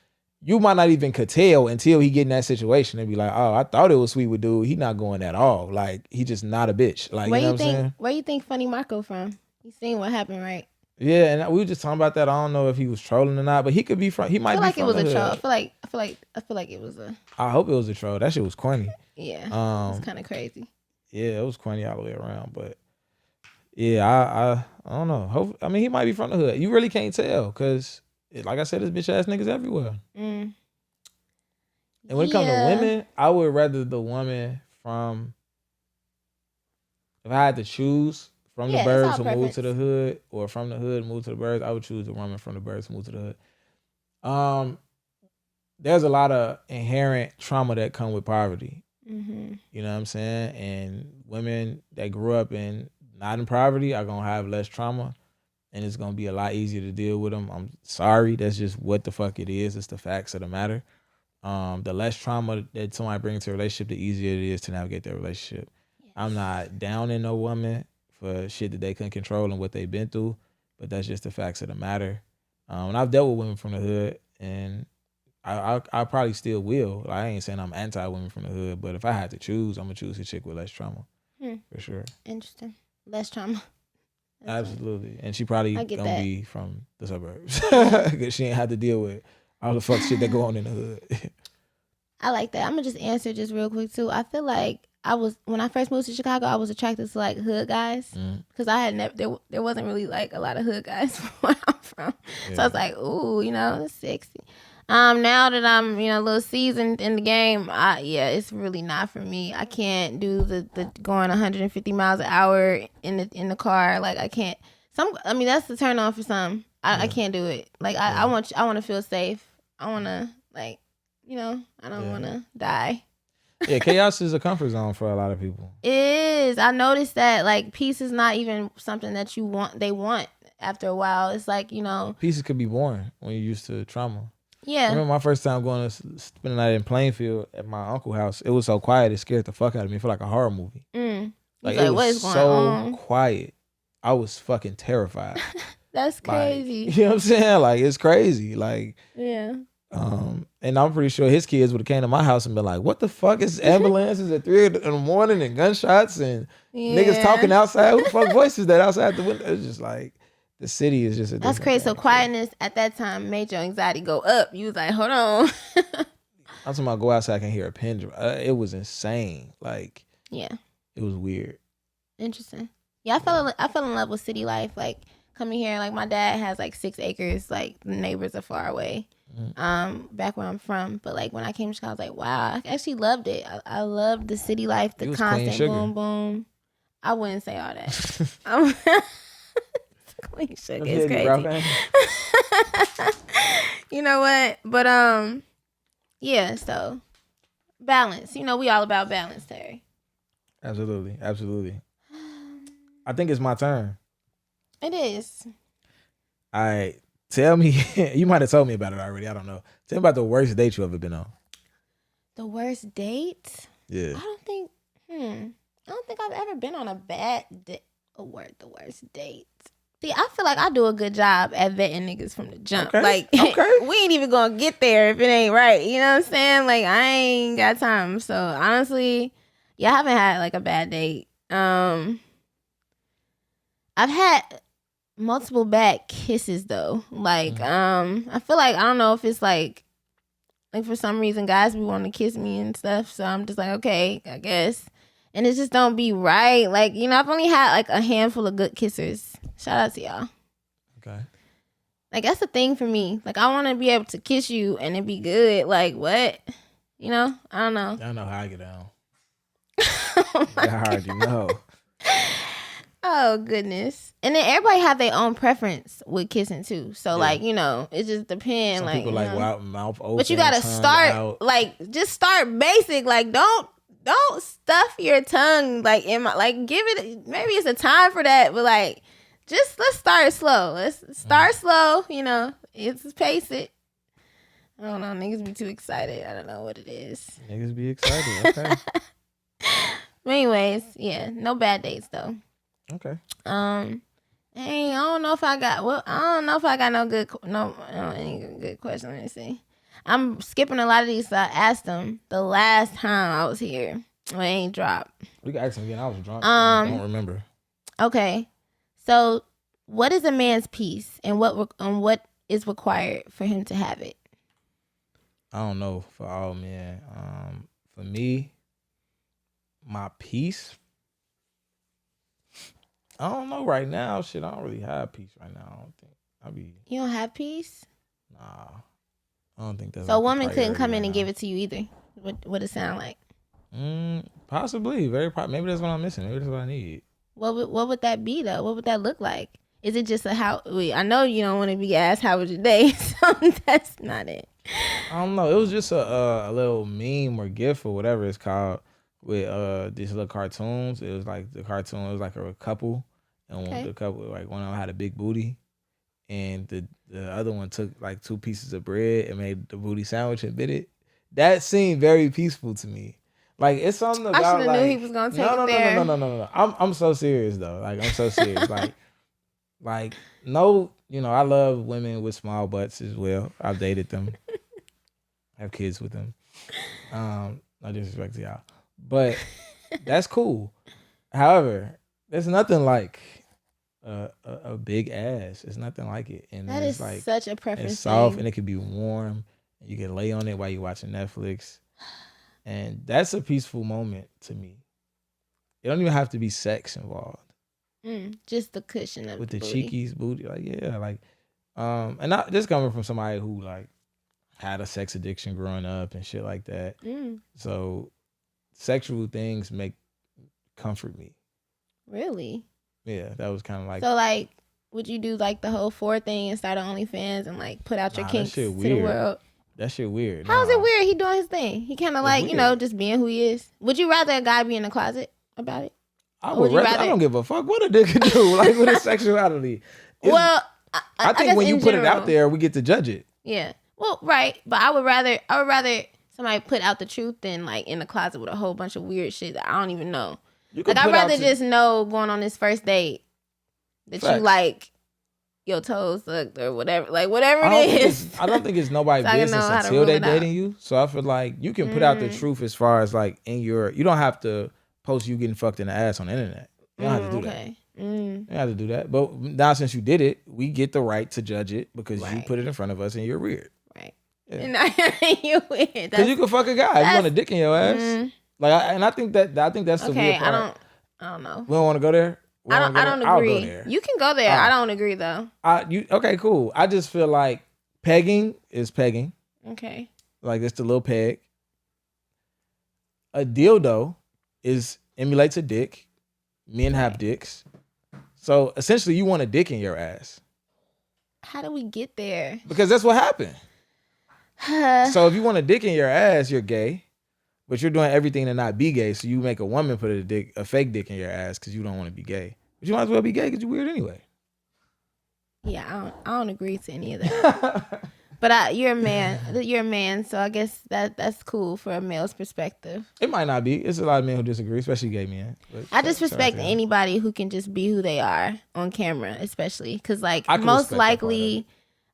You might not even could tell until he get in that situation and be like, oh, I thought it was sweet with dude. He not going at all. Like he just not a bitch. Like where you know you what I'm saying? Where you think Funny Marco from? You seen what happened, right? Yeah, and we were just talking about that. I don't know if he was trolling or not, but he could be from. He might be from the hood. I feel like it was a troll. I feel like it was a. I hope it was a troll. That shit was corny. Yeah, it's kind of crazy. Yeah, it was corny all the way around, but yeah, I don't know. I mean, he might be from the hood. You really can't tell because, like I said, there's bitch ass niggas everywhere. And when it comes to women, I would rather the woman from. If I had to choose from the burbs who move to the hood, or from the hood move to the burbs, I would choose the woman from the burbs who move to the hood. There's a lot of inherent trauma that come with poverty. You know what I'm saying? And women that grew up not in poverty are gonna have less trauma, and it's gonna be a lot easier to deal with them. I'm sorry, that's just what the fuck it is. It's the facts of the matter. The less trauma that somebody brings to a relationship, the easier it is to navigate their relationship. Yes. I'm not downing no woman for shit that they couldn't control and what they've been through, but that's just the facts of the matter. And I've dealt with women from the hood, and I probably still will. Like, I ain't saying I'm anti-women from the hood, but if I had to choose, I'm going to choose a chick with less trauma. For sure. Interesting. Less trauma. Absolutely. Right. And she probably going to be from the suburbs. Because she ain't had to deal with all the fuck shit that go on in the hood. I like that. I'm going to just answer just real quick, too. I feel like when I first moved to Chicago, I was attracted to like hood guys because I had never, there wasn't really like a lot of hood guys where I'm from. Yeah. So I was like, ooh, it's sexy. Now that I'm, a little seasoned in the game, it's really not for me. I can't do the going 150 miles an hour in the car. Like I can't. That's the turn on for some. I can't do it. Like I want to feel safe. I want to I don't want to die. Yeah, chaos is a comfort zone for a lot of people. It is. I noticed that like peace is not even something that you want. They want after a while. It's like pieces could be boring when you're used to trauma. Yeah. I remember my first time going to spend the night in Plainfield at my uncle's house. It was so quiet, it scared the fuck out of me. It felt like a horror movie. Like it was so quiet. I was fucking terrified. That's crazy. You know what I'm saying? Like it's crazy. Like yeah. And I'm pretty sure his kids would have came to my house and been like, "What the fuck is ambulances at 3 a.m. and gunshots and niggas talking outside? Who the fuck voice is that outside the window?" It's just like. The city is just that's crazy. So quietness at that time made your anxiety go up. You was like, hold on. I'm talking about go outside, I can hear a pin drop. It was insane. Like, yeah, it was weird. Interesting. Yeah, I fell in love with city life. Like coming here, like my dad has like 6 acres. Like the neighbors are far away. Back where I'm from, but like when I came to Chicago, I was like, wow, I actually loved it. I loved the city life, the constant boom boom. I wouldn't say all that. Clean sugar is crazy. You know what? But yeah. So balance. We all about balance, Terry. Absolutely. I think it's my turn. It is. All right. Tell me. You might have told me about it already. I don't know. Tell me about the worst date you ever been on. The worst date? Yeah. I don't think I've ever been on a bad date. The worst date. See, I feel like I do a good job at vetting niggas from the jump. Okay. Like, we ain't even gonna get there if it ain't right. You know what I'm saying? Like, I ain't got time. So, honestly, I haven't had, like, a bad date. I've had multiple bad kisses, though. Like, I feel like, I don't know if it's, like for some reason, guys be wanting to kiss me and stuff. So, I'm just like, okay, I guess. And it just don't be right. Like, I've only had, like, a handful of good kissers. Shout out to y'all. Okay. Like, that's the thing for me. Like, I want to be able to kiss you and it be good. Like, what? I don't know. I know how I get down. How hard you know. Oh, goodness. And then everybody have their own preference with kissing, too. So, like, it just depends. Some like, people like mouth open. But you got to start, out. like, just start basic. Like, don't stuff your tongue, like, in my, like, give it, maybe it's a time for that, but, like, just let's start slow. Let's start slow, it's pace it. I don't know, niggas be too excited. I don't know what it is. Niggas be excited, okay. But anyways, yeah, no bad dates though. Okay. Hey, I don't know if I got any good question. Let me see. I'm skipping a lot of these. So I asked them the last time I was here. Well, it ain't dropped. You can ask me again. I was drunk. I don't remember. Okay. So, what is a man's peace, and what is required for him to have it? I don't know for all men. For me, my peace. I don't know right now. Shit, I don't really have peace right now. I don't think You don't have peace? Nah, I don't think that's. So a woman couldn't come in and give it to you either. What it sound like? Possibly. Maybe that's what I'm missing. Maybe that's what I need. What would that be though? What would that look like? Is it just I know you don't want to be asked how was your day, so that's not it. I don't know. It was just a little meme or gif or whatever it's called with these little cartoons. It was like the cartoon. It was like a couple, and the couple, like, one of them had a big booty, and the other one took like 2 pieces of bread and made the booty sandwich and bit it. That seemed very peaceful to me. Like, it's something about, I should have knew he was gonna take it there. No. I'm so serious though. Like, I'm so serious. like no, I love women with small butts as well. I've dated them. I have kids with them. No disrespect to y'all, but that's cool. However, there's nothing like a big ass. It's nothing like it, and that it's is like such a preference. It's soft and it can be warm. And you can lay on it while you're watching Netflix, and that's a peaceful moment to me. It don't even have to be sex involved. Just the cushion of with the booty. cheekies booty, like, yeah, like, and not just coming from somebody who like had a sex addiction growing up and shit like that. So sexual things comfort me. Really? Yeah, that was kind of like. So, like, would you do like the whole 4 thing and start an OnlyFans and like put out your kinks to the world? That shit weird. How is it weird? He doing his thing. He kind of like weird. Just being who he is. Would you rather a guy be in the closet about it? I don't give a fuck what a nigga do. Like, with his sexuality. Well, I think when you put it out there, we get to judge it. Yeah. Well, right. But I would rather somebody put out the truth than like in the closet with a whole bunch of weird shit that I don't even know. Like, I'd rather just know going on this first date that you like your toes sucked or whatever. Like, whatever it is. I don't think it's nobody's business until they dating you. So I feel like you can put out the truth as far as like you don't have to post you getting fucked in the ass on the internet. You don't have to do that. You don't have to do that. But now since you did it, we get the right to judge it because you put it in front of us and you're weird. Right. Yeah. You're weird. Because you can fuck a guy if you want a dick in your ass. I think that's the weird part. I don't know. We don't want to go there. I don't agree. You can go there. I don't agree though. Okay, cool. I just feel like pegging is pegging. Okay. Like, it's the little peg. A dildo emulates a dick. Men have dicks. So essentially you want a dick in your ass. How do we get there? Because that's what happened. So if you want a dick in your ass, you're gay. But you're doing everything to not be gay. So you make a woman put a fake dick in your ass because you don't want to be gay. But you might as well be gay because you're weird anyway. Yeah, I don't agree to any of that. But you're a man. You're a man, so I guess that's cool for a male's perspective. It might not be. It's a lot of men who disagree, especially gay men. I just respect anybody who can just be who they are on camera, especially because, like, most likely,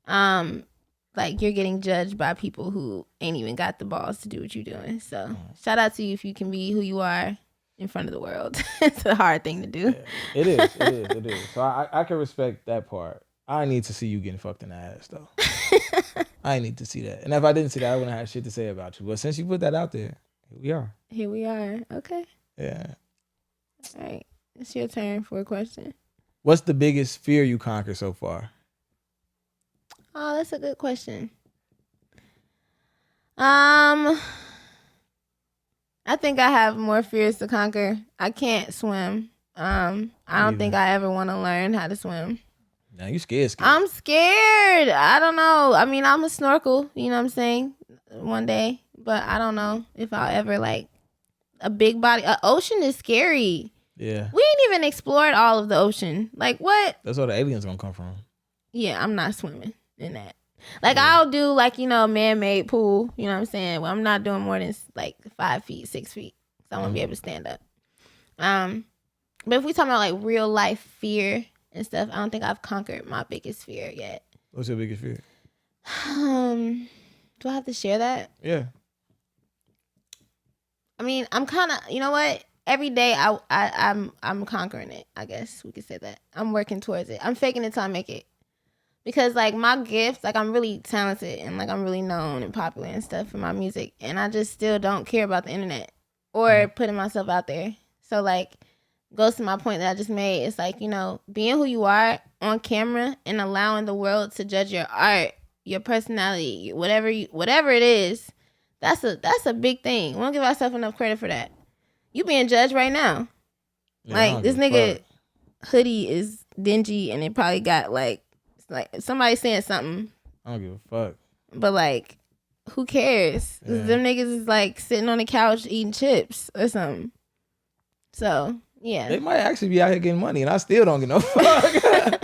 like, you're getting judged by people who ain't even got the balls to do what you're doing. So shout out to you if you can be who you are in front of the world. It's a hard thing to do. Yeah, it is. So I can respect that part. I need to see you getting fucked in the ass, though. I need to see that. And if I didn't see that, I wouldn't have shit to say about you. But since you put that out there, here we are. Okay. Yeah. All right. It's your turn for a question. What's the biggest fear you conquered so far? Oh, that's a good question. I think I have more fears to conquer. I can't swim. I don't think I ever want to learn how to swim. Now you scared. I'm scared. I don't know. I mean, I'm a snorkel, you know what I'm saying, one day. But I don't know if I'll ever, like, a big body. Ocean is scary. Yeah. We ain't even explored all of the ocean. Like, what? That's where the aliens gonna come from. Yeah, I'm not swimming in that. Like, I'll do, like, a man-made pool, you know what I'm saying? Well, I'm not doing more than, like, 5 feet, 6 feet. So I want to be able to stand up. But if we talking about like real life fear and stuff, I don't think I've conquered my biggest fear yet. What's your biggest fear? Do I have to share that? Yeah. I mean, I'm kind of, you know what? Every day I'm conquering it. I guess we could say that. I'm working towards it. I'm faking it till I make it. Because like my gifts, like I'm really talented and like I'm really known and popular and stuff for my music, and I just still don't care about the internet or putting myself out there. So like, goes to my point that I just made. It's like, you know, being who you are on camera and allowing the world to judge your art, your personality, whatever it is. That's a big thing. We don't give ourselves enough credit for that. You being judged right now. Yeah, like this nigga hoodie is dingy and it probably got like somebody saying something. I don't give a fuck. But like, who cares? Yeah. Them niggas is like sitting on the couch eating chips or something. So yeah, they might actually be out here getting money, and I still don't get no fuck.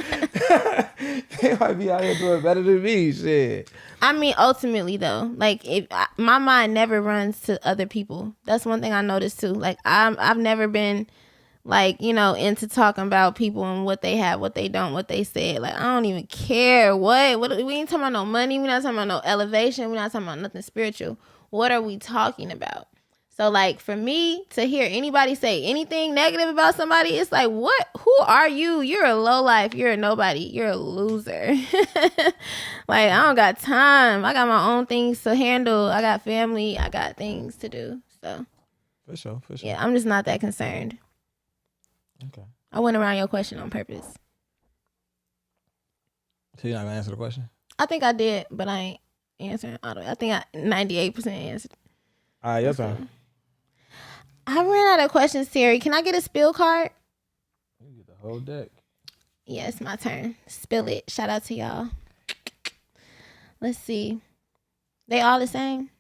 They might be out here doing better than me. Shit. I mean, ultimately though, like my mind never runs to other people. That's one thing I noticed too. Like I've never been like, you know, into talking about people and what they have, what they don't, what they said. Like, I don't even care what we ain't talking about no money. We're not talking about no elevation. We're not talking about nothing spiritual. What are we talking about? So, like, for me to hear anybody say anything negative about somebody, it's like, what? Who are you? You're a lowlife. You're a nobody. You're a loser. Like, I don't got time. I got my own things to handle. I got family. I got things to do. So, for sure. Yeah, I'm just not that concerned. Okay. I went around your question on purpose. So you're not gonna answer the question? I think I did, but I ain't answering. I think I 98% answered. All right, your turn. I ran out of questions, Terry. Can I get a spill card? You get the whole deck. Yeah, it's my turn. Spill it. Shout out to y'all. Let's see. They all the same?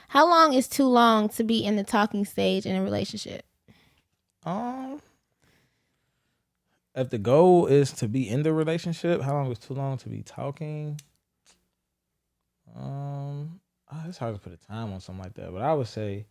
How long is too long to be in the talking stage in a relationship? If the goal is to be in the relationship, how long is too long to be talking? It's hard to put a time on something like that, but I would say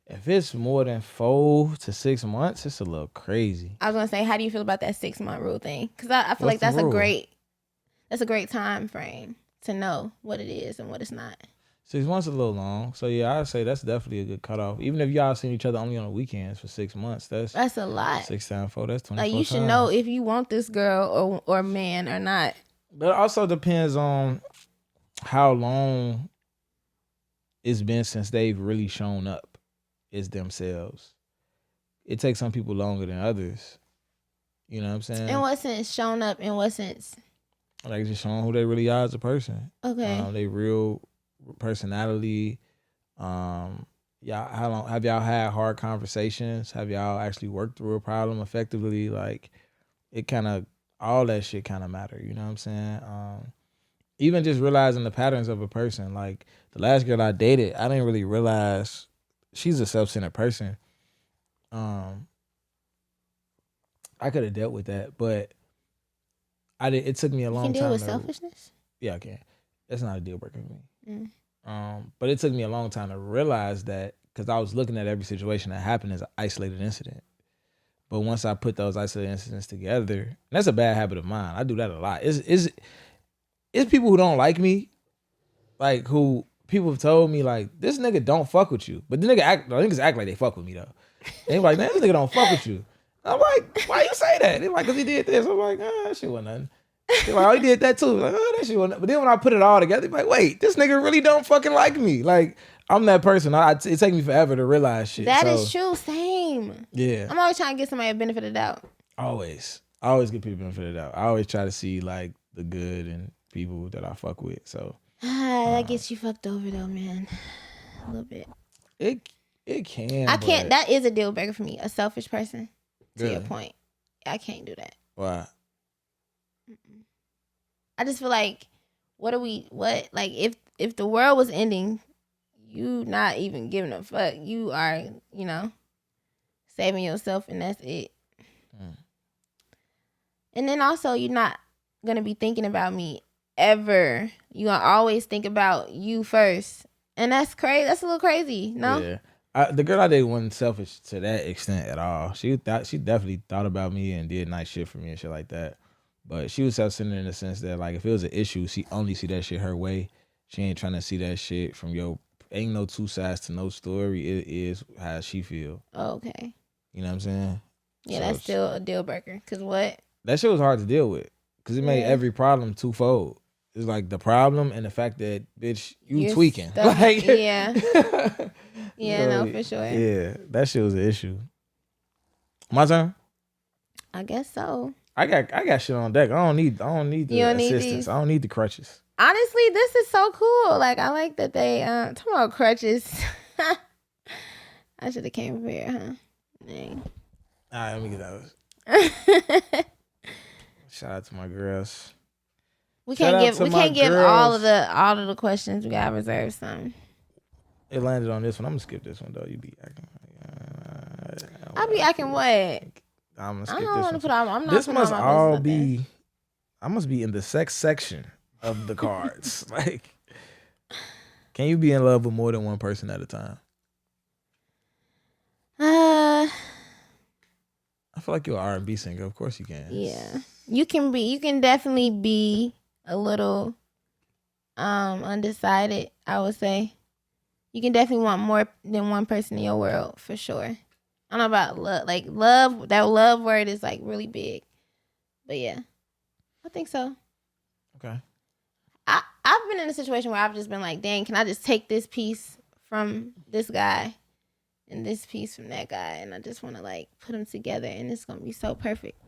if it's more than 4 to 6 months, it's a little crazy. I was gonna say, how do you feel about that 6-month rule thing? Because I feel like that's a great time frame to know what it is and what it's not. 6 months is a little long, so yeah, I'd say that's definitely a good cutoff. Even if y'all seen each other only on the weekends for 6 months, that's a lot. 6 times 4, that's 24. Like you should know if you want this girl or man or not. But it also depends on how long it's been since they've really shown up as themselves. It takes some people longer than others. You know what I'm saying? In what sense? Shown up in what sense? Like just showing who they really are as a person. Okay. They real personality. Y'all, how long have y'all had hard conversations? Have y'all actually worked through a problem effectively? Like it kind of, all that shit kind of matter. You know what I'm saying? Even just realizing the patterns of a person. Like the last girl I dated, I didn't really realize she's a self-centered person. I could have dealt with that, but it took me a long time. You can deal with selfishness? Yeah, I can. That's not a deal breaker for me. But it took me a long time to realize that, because I was looking at every situation that happened as an isolated incident. But once I put those isolated incidents together, and that's a bad habit of mine. I do that a lot. It's people who don't like me, like who people have told me like, this nigga don't fuck with you. But the niggas act like they fuck with me though. They like, man, this nigga don't fuck with you. I'm like, why you say that? They're like, cause he did this. I'm like, that shit wasn't nothing. They're like, oh, he did that too. Like, oh, that shit wasn't nothing. But then when I put it all together, they're like, wait, this nigga really don't fucking like me. Like, I'm that person. It takes me forever to realize shit. That is true. Same. Yeah. I'm always trying to get somebody a benefit of the doubt. Always. I always give people a benefit of the doubt. I always try to see like the good in people that I fuck with. So that gets you fucked over though, man. A little bit. It can. I can't. That is a deal breaker for me. A selfish person. To really? Your point, I can't do that. Why? I just feel like, like if the world was ending, you not even giving a fuck. You are, saving yourself, and that's it. And then also, you're not gonna be thinking about me ever. You gonna always think about you first, and that's crazy. That's a little crazy, no? Yeah. The girl I dated wasn't selfish to that extent at all. She definitely thought about me and did nice shit for me and shit like that. But she was self-centered in the sense that, like, if it was an issue, she only see that shit her way. She ain't trying to see that shit from your. Ain't no two sides to no story. It is how she feel. Okay. You know what I'm saying? Yeah, So that's still a deal breaker. Cause what? That shit was hard to deal with. Cause it made every problem twofold. It's like the problem and the fact that, bitch, you're tweaking. Like, yeah. Yeah, so, no, for sure. Yeah, that shit was an issue. My turn? I guess so. I got shit on deck. I don't need the assistance. I don't need the crutches. Honestly, this is so cool. Like, I like that they talking about crutches. I should have came prepared, huh? Dang. All right, let me get those. Shout out to my girls. We can't give all of the questions. We gotta reserve some. It landed on this one. I'm gonna skip this one though. You be acting. I'll be acting what? I'm gonna skip I don't want to put on. I'm not. This putting must on my all business be. I must be in the sex section of the cards. Like, can you be in love with more than one person at a time? I feel like you're an R&B singer. Of course you can. Yeah, you can be. You can definitely be a little undecided. I would say you can definitely want more than one person in your world for sure. I don't know about love. Like love, that love word is like really big. But yeah, I think so. Okay. I've been in a situation where I've just been like, dang, can I just take this piece from this guy and this piece from that guy, and I just want to like put them together, and it's gonna be so perfect.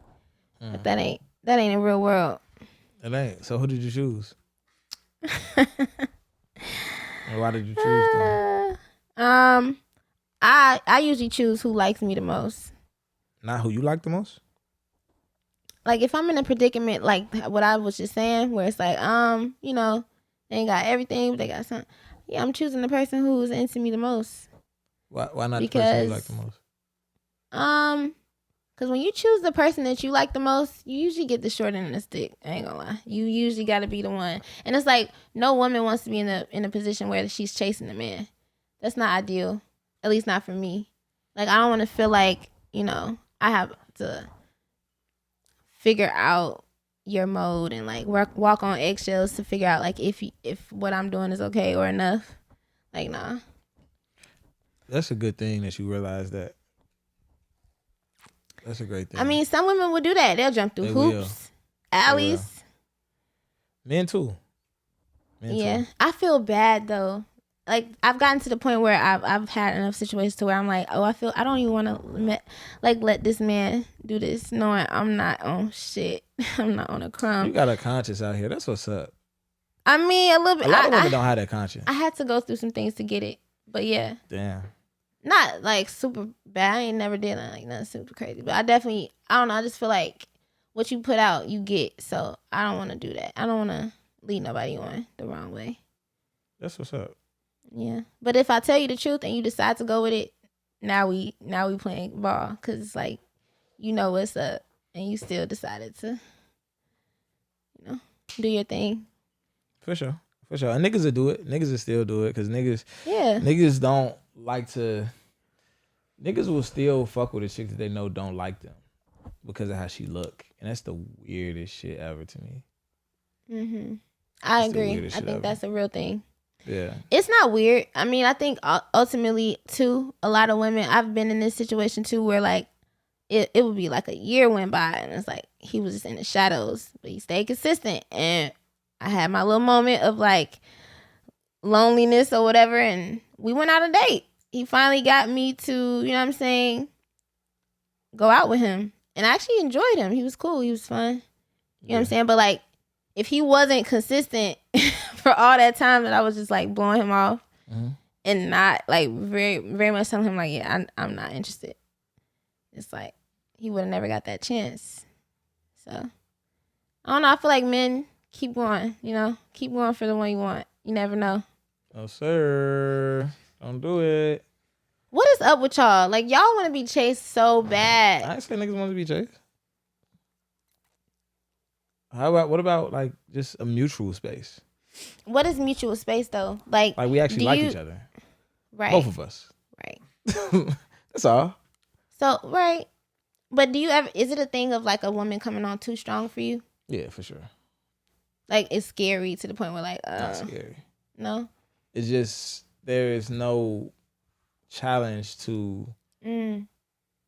But that ain't a real world. It ain't. So who did you choose? And why did you choose them? I usually choose who likes me the most. Not who you like the most? Like if I'm in a predicament, like what I was just saying, where it's like, you know, they ain't got everything, but they got something. Yeah, I'm choosing the person who's into me the most. Why not the person you like the most? Because when you choose the person that you like the most, you usually get the short end of the stick. I ain't gonna lie. You usually got to be the one. And it's like no woman wants to be in a position where she's chasing a man. That's not ideal. At least not for me. Like I don't want to feel like, you know, I have to figure out your mode and like walk on eggshells to figure out like if what I'm doing is okay or enough. Like nah. That's a good thing that you realize that. That's a great thing. I mean, some women will do that. They'll jump through hoops, alleys. Men too. Yeah, I feel bad though. Like I've gotten to the point where I've had enough situations to where I'm like, oh, I don't even want to let this man do this, knowing I'm not on shit. I'm not on a crumb. You got a conscience out here. That's what's up. I mean, a little bit. A lot of women don't have that conscience. I had to go through some things to get it, but yeah. Damn. Not like super bad. I ain't never did like nothing super crazy, but I don't know. I just feel like what you put out, you get. So I don't want to do that. I don't want to lead nobody on the wrong way. That's what's up. Yeah, but if I tell you the truth and you decide to go with it, now we playing ball because it's like you know what's up and you still decided to, you know, do your thing. For sure. And niggas will do it. Niggas will still do it because niggas don't like to. Niggas will still fuck with a chick that they know don't like them because of how she look, and that's the weirdest shit ever to me. I agree. I think that's a real thing. Yeah. It's not weird. I mean, I think ultimately too, a lot of women, I've been in this situation too where like it would be like a year went by and it's like he was just in the shadows, but he stayed consistent. And I had my little moment of like loneliness or whatever, and we went on a date. He finally got me to, you know what I'm saying, go out with him. And I actually enjoyed him. He was cool. He was fun. You know what I'm saying? But like, if he wasn't consistent for all that time that I was just like blowing him off and not like very, very much telling him like, yeah, I'm not interested. It's like, he would have never got that chance. So, I don't know. I feel like men keep going, you know, keep going for the one you want. You never know. Oh, sir. Don't do it. What is up with y'all? Like, y'all want to be chased so bad. I ain't say niggas want to be chased. what about like just a mutual space? What is mutual space though? Like we actually like each other. Right. Both of us. Right. That's all. So, right. But is it a thing of like a woman coming on too strong for you? Yeah, for sure. Like it's scary to the point where like not scary. No. It's just there is no challenge to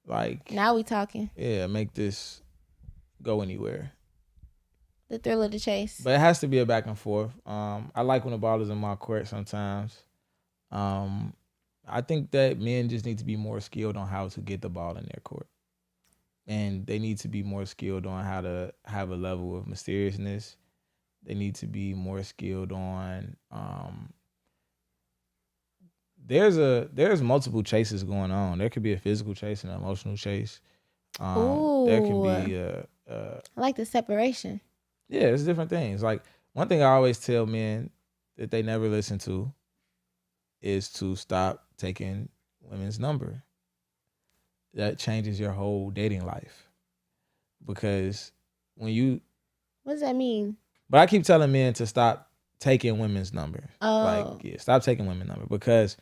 like now we talking. Yeah, make this go anywhere. The thrill of the chase. But it has to be a back and forth. I like when the ball is in my court sometimes. I think that men just need to be more skilled on how to get the ball in their court. And they need to be more skilled on how to have a level of mysteriousness. They need to be more skilled on there's multiple chases going on. There could be a physical chase and an emotional chase. There can be I like the separation. Yeah, it's different things. Like one thing I always tell men that they never listen to is to stop taking women's number. That changes your whole dating life. Because when you... What does that mean? But I keep telling men to stop taking women's number. Oh. Stop taking women's number because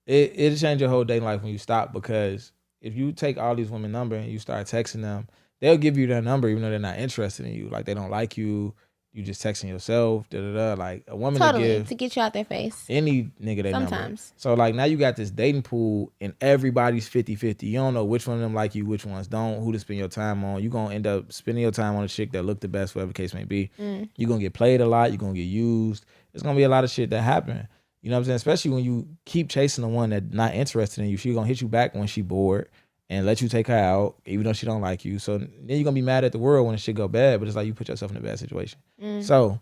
it'll change your whole dating life when you stop. Because if you take all these women's number and you start texting them, they'll give you their number even though they're not interested in you. Like they don't like you. You just texting yourself, Like a woman to get you out their face. Any nigga they sometimes. Number. So like now you got this dating pool and everybody's 50-50. You don't know which one of them like you, which ones don't, who to spend your time on. You're going to end up spending your time on a chick that look the best, whatever the case may be. You're going to get played a lot. You're going to get used. There's going to be a lot of shit that happen. You know what I'm saying? Especially when you keep chasing the one that's not interested in you. She's going to hit you back when she bored and let you take her out, even though she don't like you. So then you're going to be mad at the world when the shit go bad, but it's like you put yourself in a bad situation. So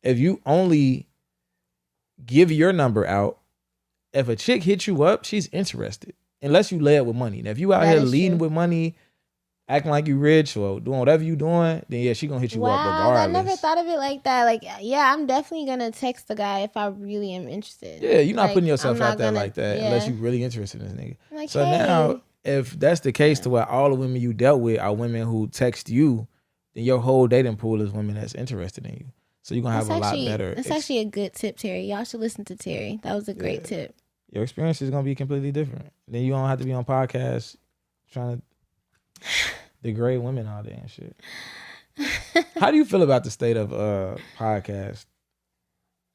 if you only give your number out, if a chick hits you up, she's interested. Unless you lay it with money. Now, if you out here leading with money, acting like you rich or doing whatever you doing, then yeah, she gonna hit you up regardless. I never thought of it like that. Like, yeah, I'm definitely gonna text the guy if I really am interested. Yeah, you're not putting yourself out there like that unless you're really interested in this nigga. Like, so now, if that's the case to where all the women you dealt with are women who text you, then your whole dating pool is women that's interested in you. So you're going to have a lot better. That's actually a good tip, Terry. Y'all should listen to Terry. That was a great tip. Your experience is going to be completely different. Then you don't have to be on podcasts trying to degrade women all day and shit. How do you feel about the state of podcasts?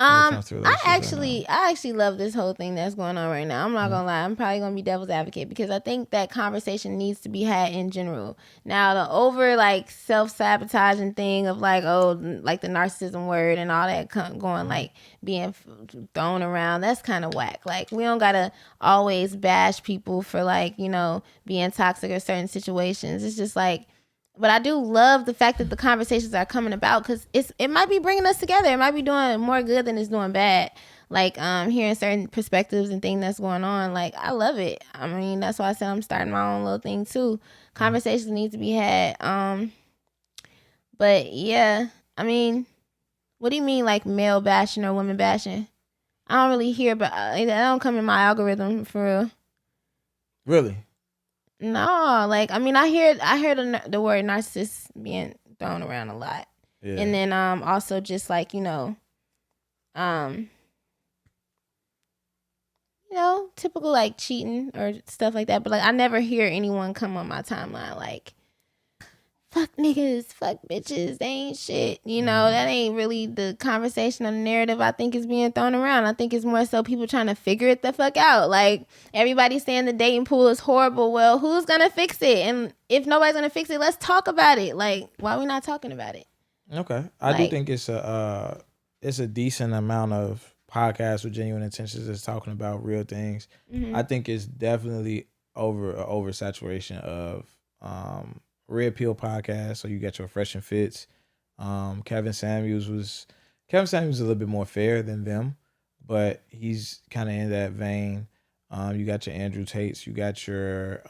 I actually love this whole thing that's going on right now. I'm not gonna lie. I'm probably gonna be devil's advocate because I think that conversation needs to be had in general. Now the over like self-sabotaging thing of like like the narcissism word and all that going like being thrown around, that's kind of whack. Like we don't gotta always bash people for like, being toxic or certain situations. It's just like, but I do love the fact that the conversations are coming about because it might be bringing us together. It might be doing more good than it's doing bad. Like hearing certain perspectives and things that's going on. Like I love it. I mean, that's why I said I'm starting my own little thing too. Conversations need to be had. But yeah, I mean, what do you mean like male bashing or women bashing? I don't really hear, but that don't come in my algorithm for real. Really? No, like I mean, I hear the word narcissist being thrown around a lot, and then also just like typical like cheating or stuff like that. But like I never hear anyone come on my timeline like, fuck niggas, fuck bitches, they ain't shit. That ain't really the conversation or the narrative I think is being thrown around. I think it's more so people trying to figure it the fuck out. Like, everybody's saying the dating pool is horrible. Well, who's gonna fix it? And if nobody's gonna fix it, let's talk about it. Like, why are we not talking about it? Okay. I do think it's a decent amount of podcasts with genuine intentions that's talking about real things. I think it's definitely oversaturation of Red Pill podcast, so you got your Fresh and Fits. Kevin Samuels was a little bit more fair than them, but he's kind of in that vein. You got your Andrew Tates, you got your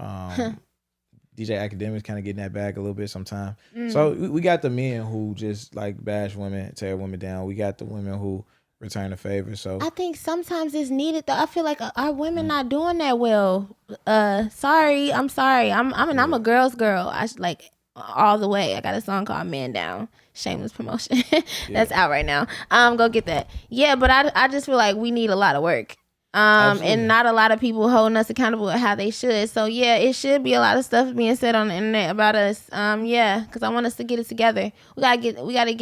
DJ Academics kind of getting that bag a little bit sometimes. So we got the men who just like bash women, tear women down. We got the women who return the favor. So I think sometimes it's needed though. I feel like our women not doing that well. I'm sorry. I'm a girl's girl. I like all the way. I got a song called Man Down. Shameless promotion. That's out right now. Go get that. Yeah, but I just feel like we need a lot of work. And not a lot of people holding us accountable with how they should. So yeah, it should be a lot of stuff being said on the internet about us. Because I want us to get it together. We gotta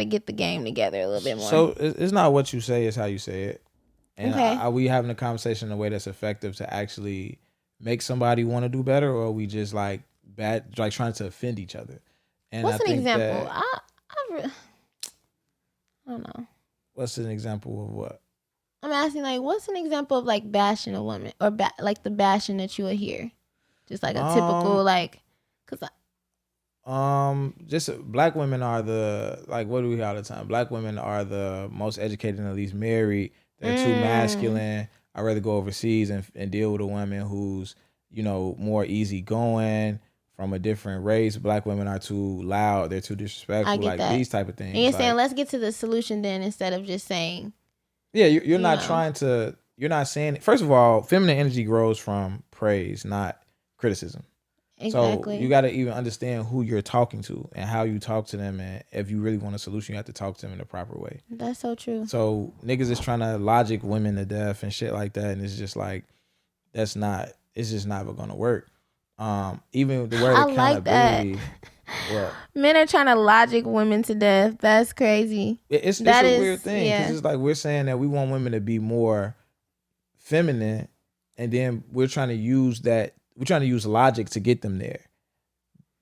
get the game together a little bit more. So it's not what you say, it's how you say it. And okay. Are we having a conversation in a way that's effective to actually make somebody want to do better, or are we just like trying to offend each other? And what's an example? I don't know. What's an example of what? I'm asking, like, what's an example of like bashing a woman or like the bashing that you would hear, just like a typical like, cause just black women are what do we hear all the time? Black women are the most educated and at least married. They're too masculine. I'd rather go overseas and deal with a woman who's, more easygoing, from a different race. Black women are too loud. They're too disrespectful. Like that. These type of things. And you're saying, let's get to the solution then, instead of just saying. Yeah, you're not trying to. You're not saying. First of all, feminine energy grows from praise, not criticism. Exactly. So you got to even understand who you're talking to and how you talk to them, and if you really want a solution, you have to talk to them in the proper way. That's so true. So niggas is trying to logic women to death and shit like that, and it's just like it's just never gonna work. Even the word accountability. Like what? Men are trying to logic women to death. That's crazy. It's a weird thing because it's like we're saying that we want women to be more feminine, and then we're trying to use logic to get them there.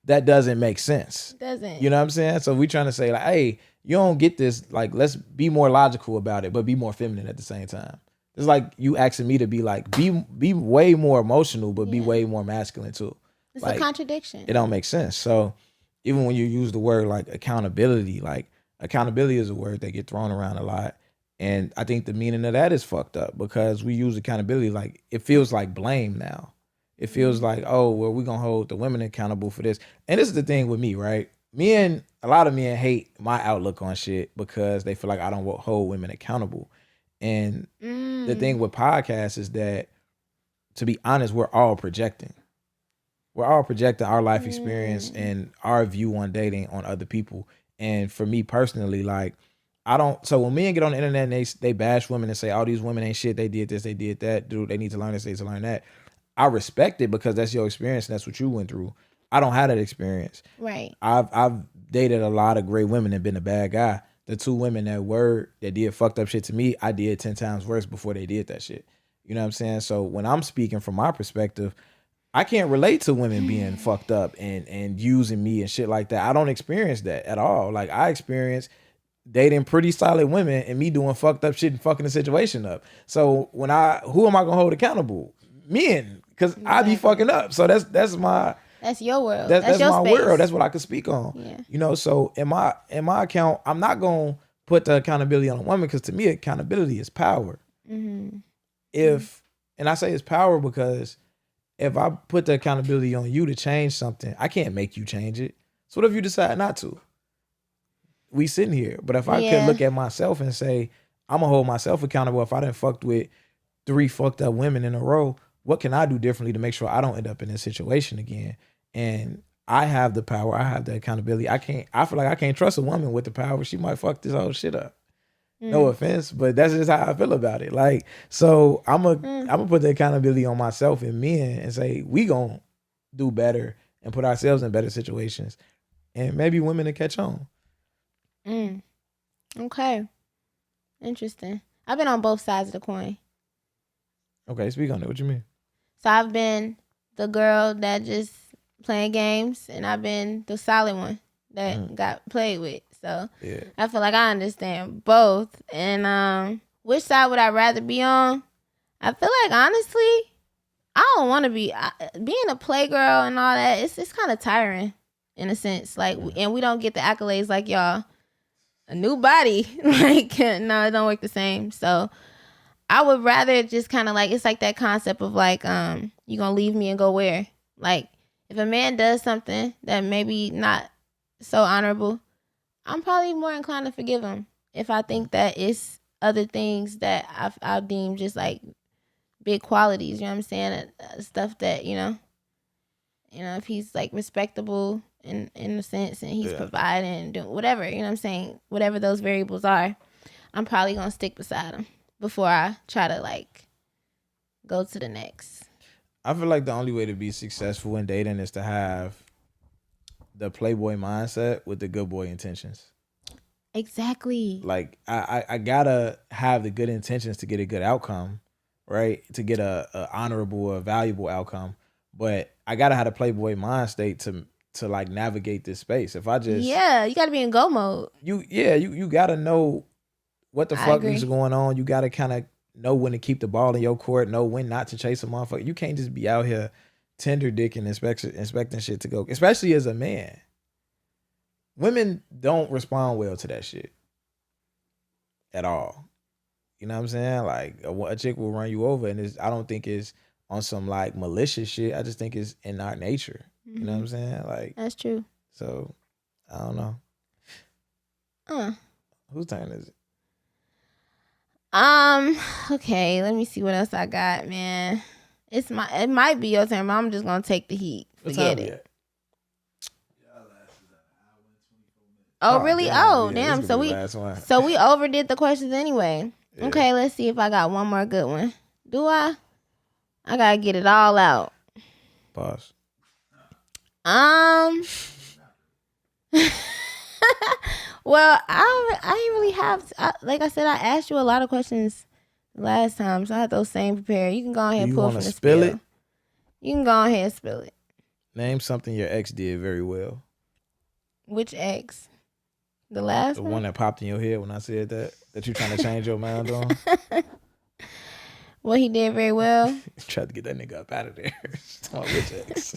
That doesn't make sense. Doesn't. You know what I'm saying? So we're trying to say like, hey, you don't get this. Like, let's be more logical about it, but be more feminine at the same time. It's like you asking me to be like, be way more emotional, but be way more masculine too. It's like, a contradiction. It don't make sense. So even when you use the word like accountability is a word that get thrown around a lot. And I think the meaning of that is fucked up because we use accountability like it feels like blame now. It feels like, oh, well, we're going to hold the women accountable for this. And this is the thing with me, right? A lot of men hate my outlook on shit because they feel like I don't hold women accountable. And the thing with podcasts is that, to be honest, we're all projecting. We're all projecting our life experience and our view on dating on other people. And for me personally, like, so when men get on the internet and they bash women and say, oh, these women ain't shit, they did this, they did that, dude, they need to learn this, they need to learn that. I respect it because that's your experience and that's what you went through. I don't have that experience. Right. I've dated a lot of great women and been a bad guy. The two women that did fucked up shit to me, I did 10 times worse before they did that shit. You know what I'm saying? So when I'm speaking from my perspective, I can't relate to women being fucked up and using me and shit like that. I don't experience that at all. Like I experience dating pretty solid women and me doing fucked up shit and fucking the situation up. So who am I gonna hold accountable? Men, because I be fucking up. So that's your world. That's your my space. world. That's what I can speak on. Yeah. So in my account, I'm not gonna put the accountability on a woman because to me, accountability is power. Mm-hmm. And I say it's power because if I put the accountability on you to change something, I can't make you change it. So what if you decide not to? We sitting here. But if I could look at myself and say, I'm gonna hold myself accountable if I done fucked with 3 fucked up women in a row, what can I do differently to make sure I don't end up in this situation again? And I have the power. I have the accountability. I feel like I can't trust a woman with the power. She might fuck this whole shit up. No offense, but that's just how I feel about it. Like, so I'm gonna put the accountability on myself and men and say, we gonna do better and put ourselves in better situations. And maybe women will catch on. Okay. Interesting. I've been on both sides of the coin. Okay, speak on it. What you mean? So I've been the girl that just playing games, and I've been the solid one that got played with. So I feel like I understand both. And which side would I rather be on? I feel like honestly, I don't want to be being a playgirl and all that. It's kind of tiring in a sense. Like, and we don't get the accolades like y'all. A new body, like no, it don't work the same. So I would rather just kind of like, it's like that concept of like, you gonna leave me and go where? Like, if a man does something that maybe not so honorable, I'm probably more inclined to forgive him if I think that it's other things that I've deemed just like big qualities. You know what I'm saying? Stuff that if he's like respectable in a sense, and he's providing and doing whatever, you know what I'm saying? Whatever those variables are, I'm probably gonna stick beside him before I try to like go to the next. I feel like the only way to be successful in dating is to have the playboy mindset with the good boy intentions. Exactly. Like I gotta have the good intentions to get a good outcome, right? To get a honorable, a valuable outcome. But I gotta have a playboy mind state to like navigate this space. If I just you gotta be in go mode. You gotta know what the fuck is going on. You gotta kind of know when to keep the ball in your court, know when not to chase a motherfucker. You can't just be out here tender dicking expecting shit to go, especially as a man. Women don't respond well to that shit at all. You know what I'm saying? Like a chick will run you over, and I don't think it's on some like malicious shit. I just think it's in our nature. You know what I'm saying? Like that's true. So I don't know. Whose turn is it? Okay, let me see what else I got, man. It might be your turn, but I'm just gonna take the heat. Forget it. Oh, really? Damn. So we overdid the questions anyway. Yeah. Okay, let's see if I got one more good one. Do I? I gotta get it all out. Pause. Well, I didn't really have. Like I said, I asked you a lot of questions last time, so I had those same prepared. You can go ahead and pull from the spill. You can go ahead and spill it. Name something your ex did very well. Which ex? The last one? The one that popped in your head when I said that you trying to change your mind on? What he did very well? Tried to get that nigga up out of there. Which ex?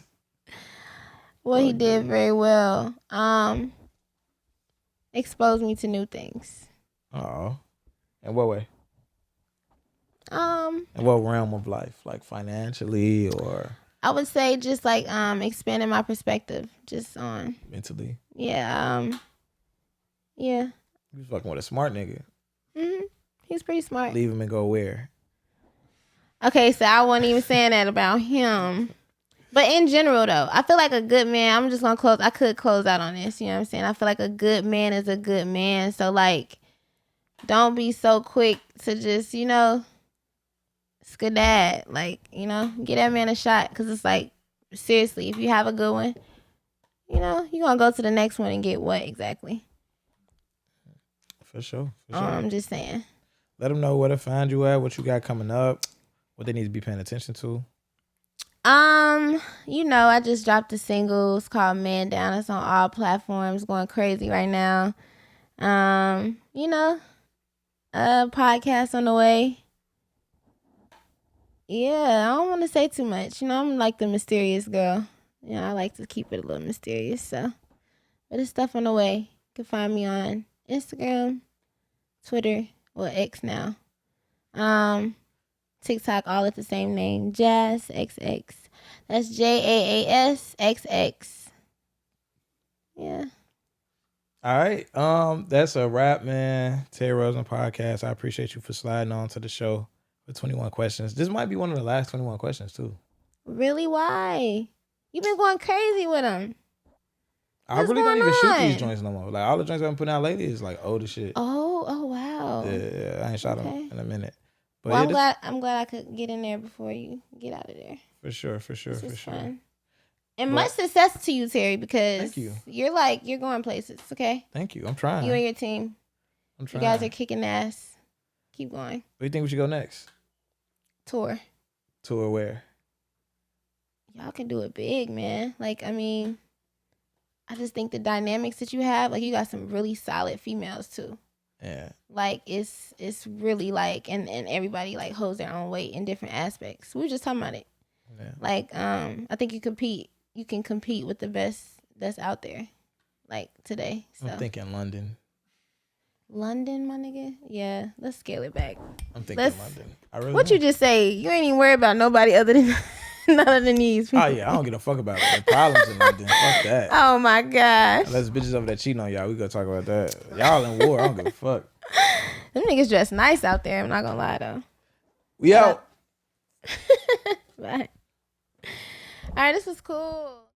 What he did very well. Exposed me to new things. Oh. In what way? In what realm of life? Like financially or? I would say just like expanding my perspective just on. Mentally? Yeah. Yeah. You was fucking with a smart nigga. Mm-hmm. He's pretty smart. Leave him and go where? Okay, so I wasn't even saying that about him. But in general, though, I feel like a good man, I'm just going to close. I could close out on this. You know what I'm saying? I feel like a good man is a good man. So, like, don't be so quick to just, skedad. Like, get that man a shot. Because it's like, seriously, if you have a good one, you're going to go to the next one and get what exactly? For sure. I'm just saying. Let them know where to find you at, what you got coming up, what they need to be paying attention to. I just dropped a single. It's called Man Down. It's on all platforms, going crazy right now. Podcast on the way. Yeah, I don't want to say too much. I'm like the mysterious girl. I like to keep it a little mysterious. So, but it's stuff on the way. You can find me on Instagram, Twitter, or X now. TikTok, all at the same name, Jaas XX. That's JAASXX. Yeah. All right. That's a wrap, man. Terry Rosen Podcast. I appreciate you for sliding on to the show for 21 questions. This might be one of the last 21 questions too. Really? Why? You've been going crazy with them. I really don't even shoot these joints no more. Like all the joints I've been putting out lately is like old as shit. Oh wow. Yeah. I ain't shot them in a minute. But well, I'm glad I could get in there before you get out of there. For sure. Fun. And much success to you, Terry, because thank you. You're going places, okay? Thank you. I'm trying. You and your team. I'm trying. You guys are kicking ass. Keep going. Where do you think we should go next? Tour where? Y'all can do it big, man. Like, I just think the dynamics that you have, like you got some really solid females too. Yeah. Like it's really like and everybody like holds their own weight in different aspects. We were just talking about it. Yeah. Like I think you can compete with the best that's out there. Like today. So. I'm thinking London. London, my nigga? Yeah, let's scale it back. I'm thinking London. What you just say? You ain't even worried about nobody other than none of these people. Oh yeah, I don't give a fuck about it. The problems in London. Fuck that. Oh my gosh. Unless bitches over there cheating on y'all, we gonna talk about that. Y'all in war, I don't give a fuck. Them niggas dress nice out there, I'm not gonna lie though. We out. Bye. Alright, this was cool.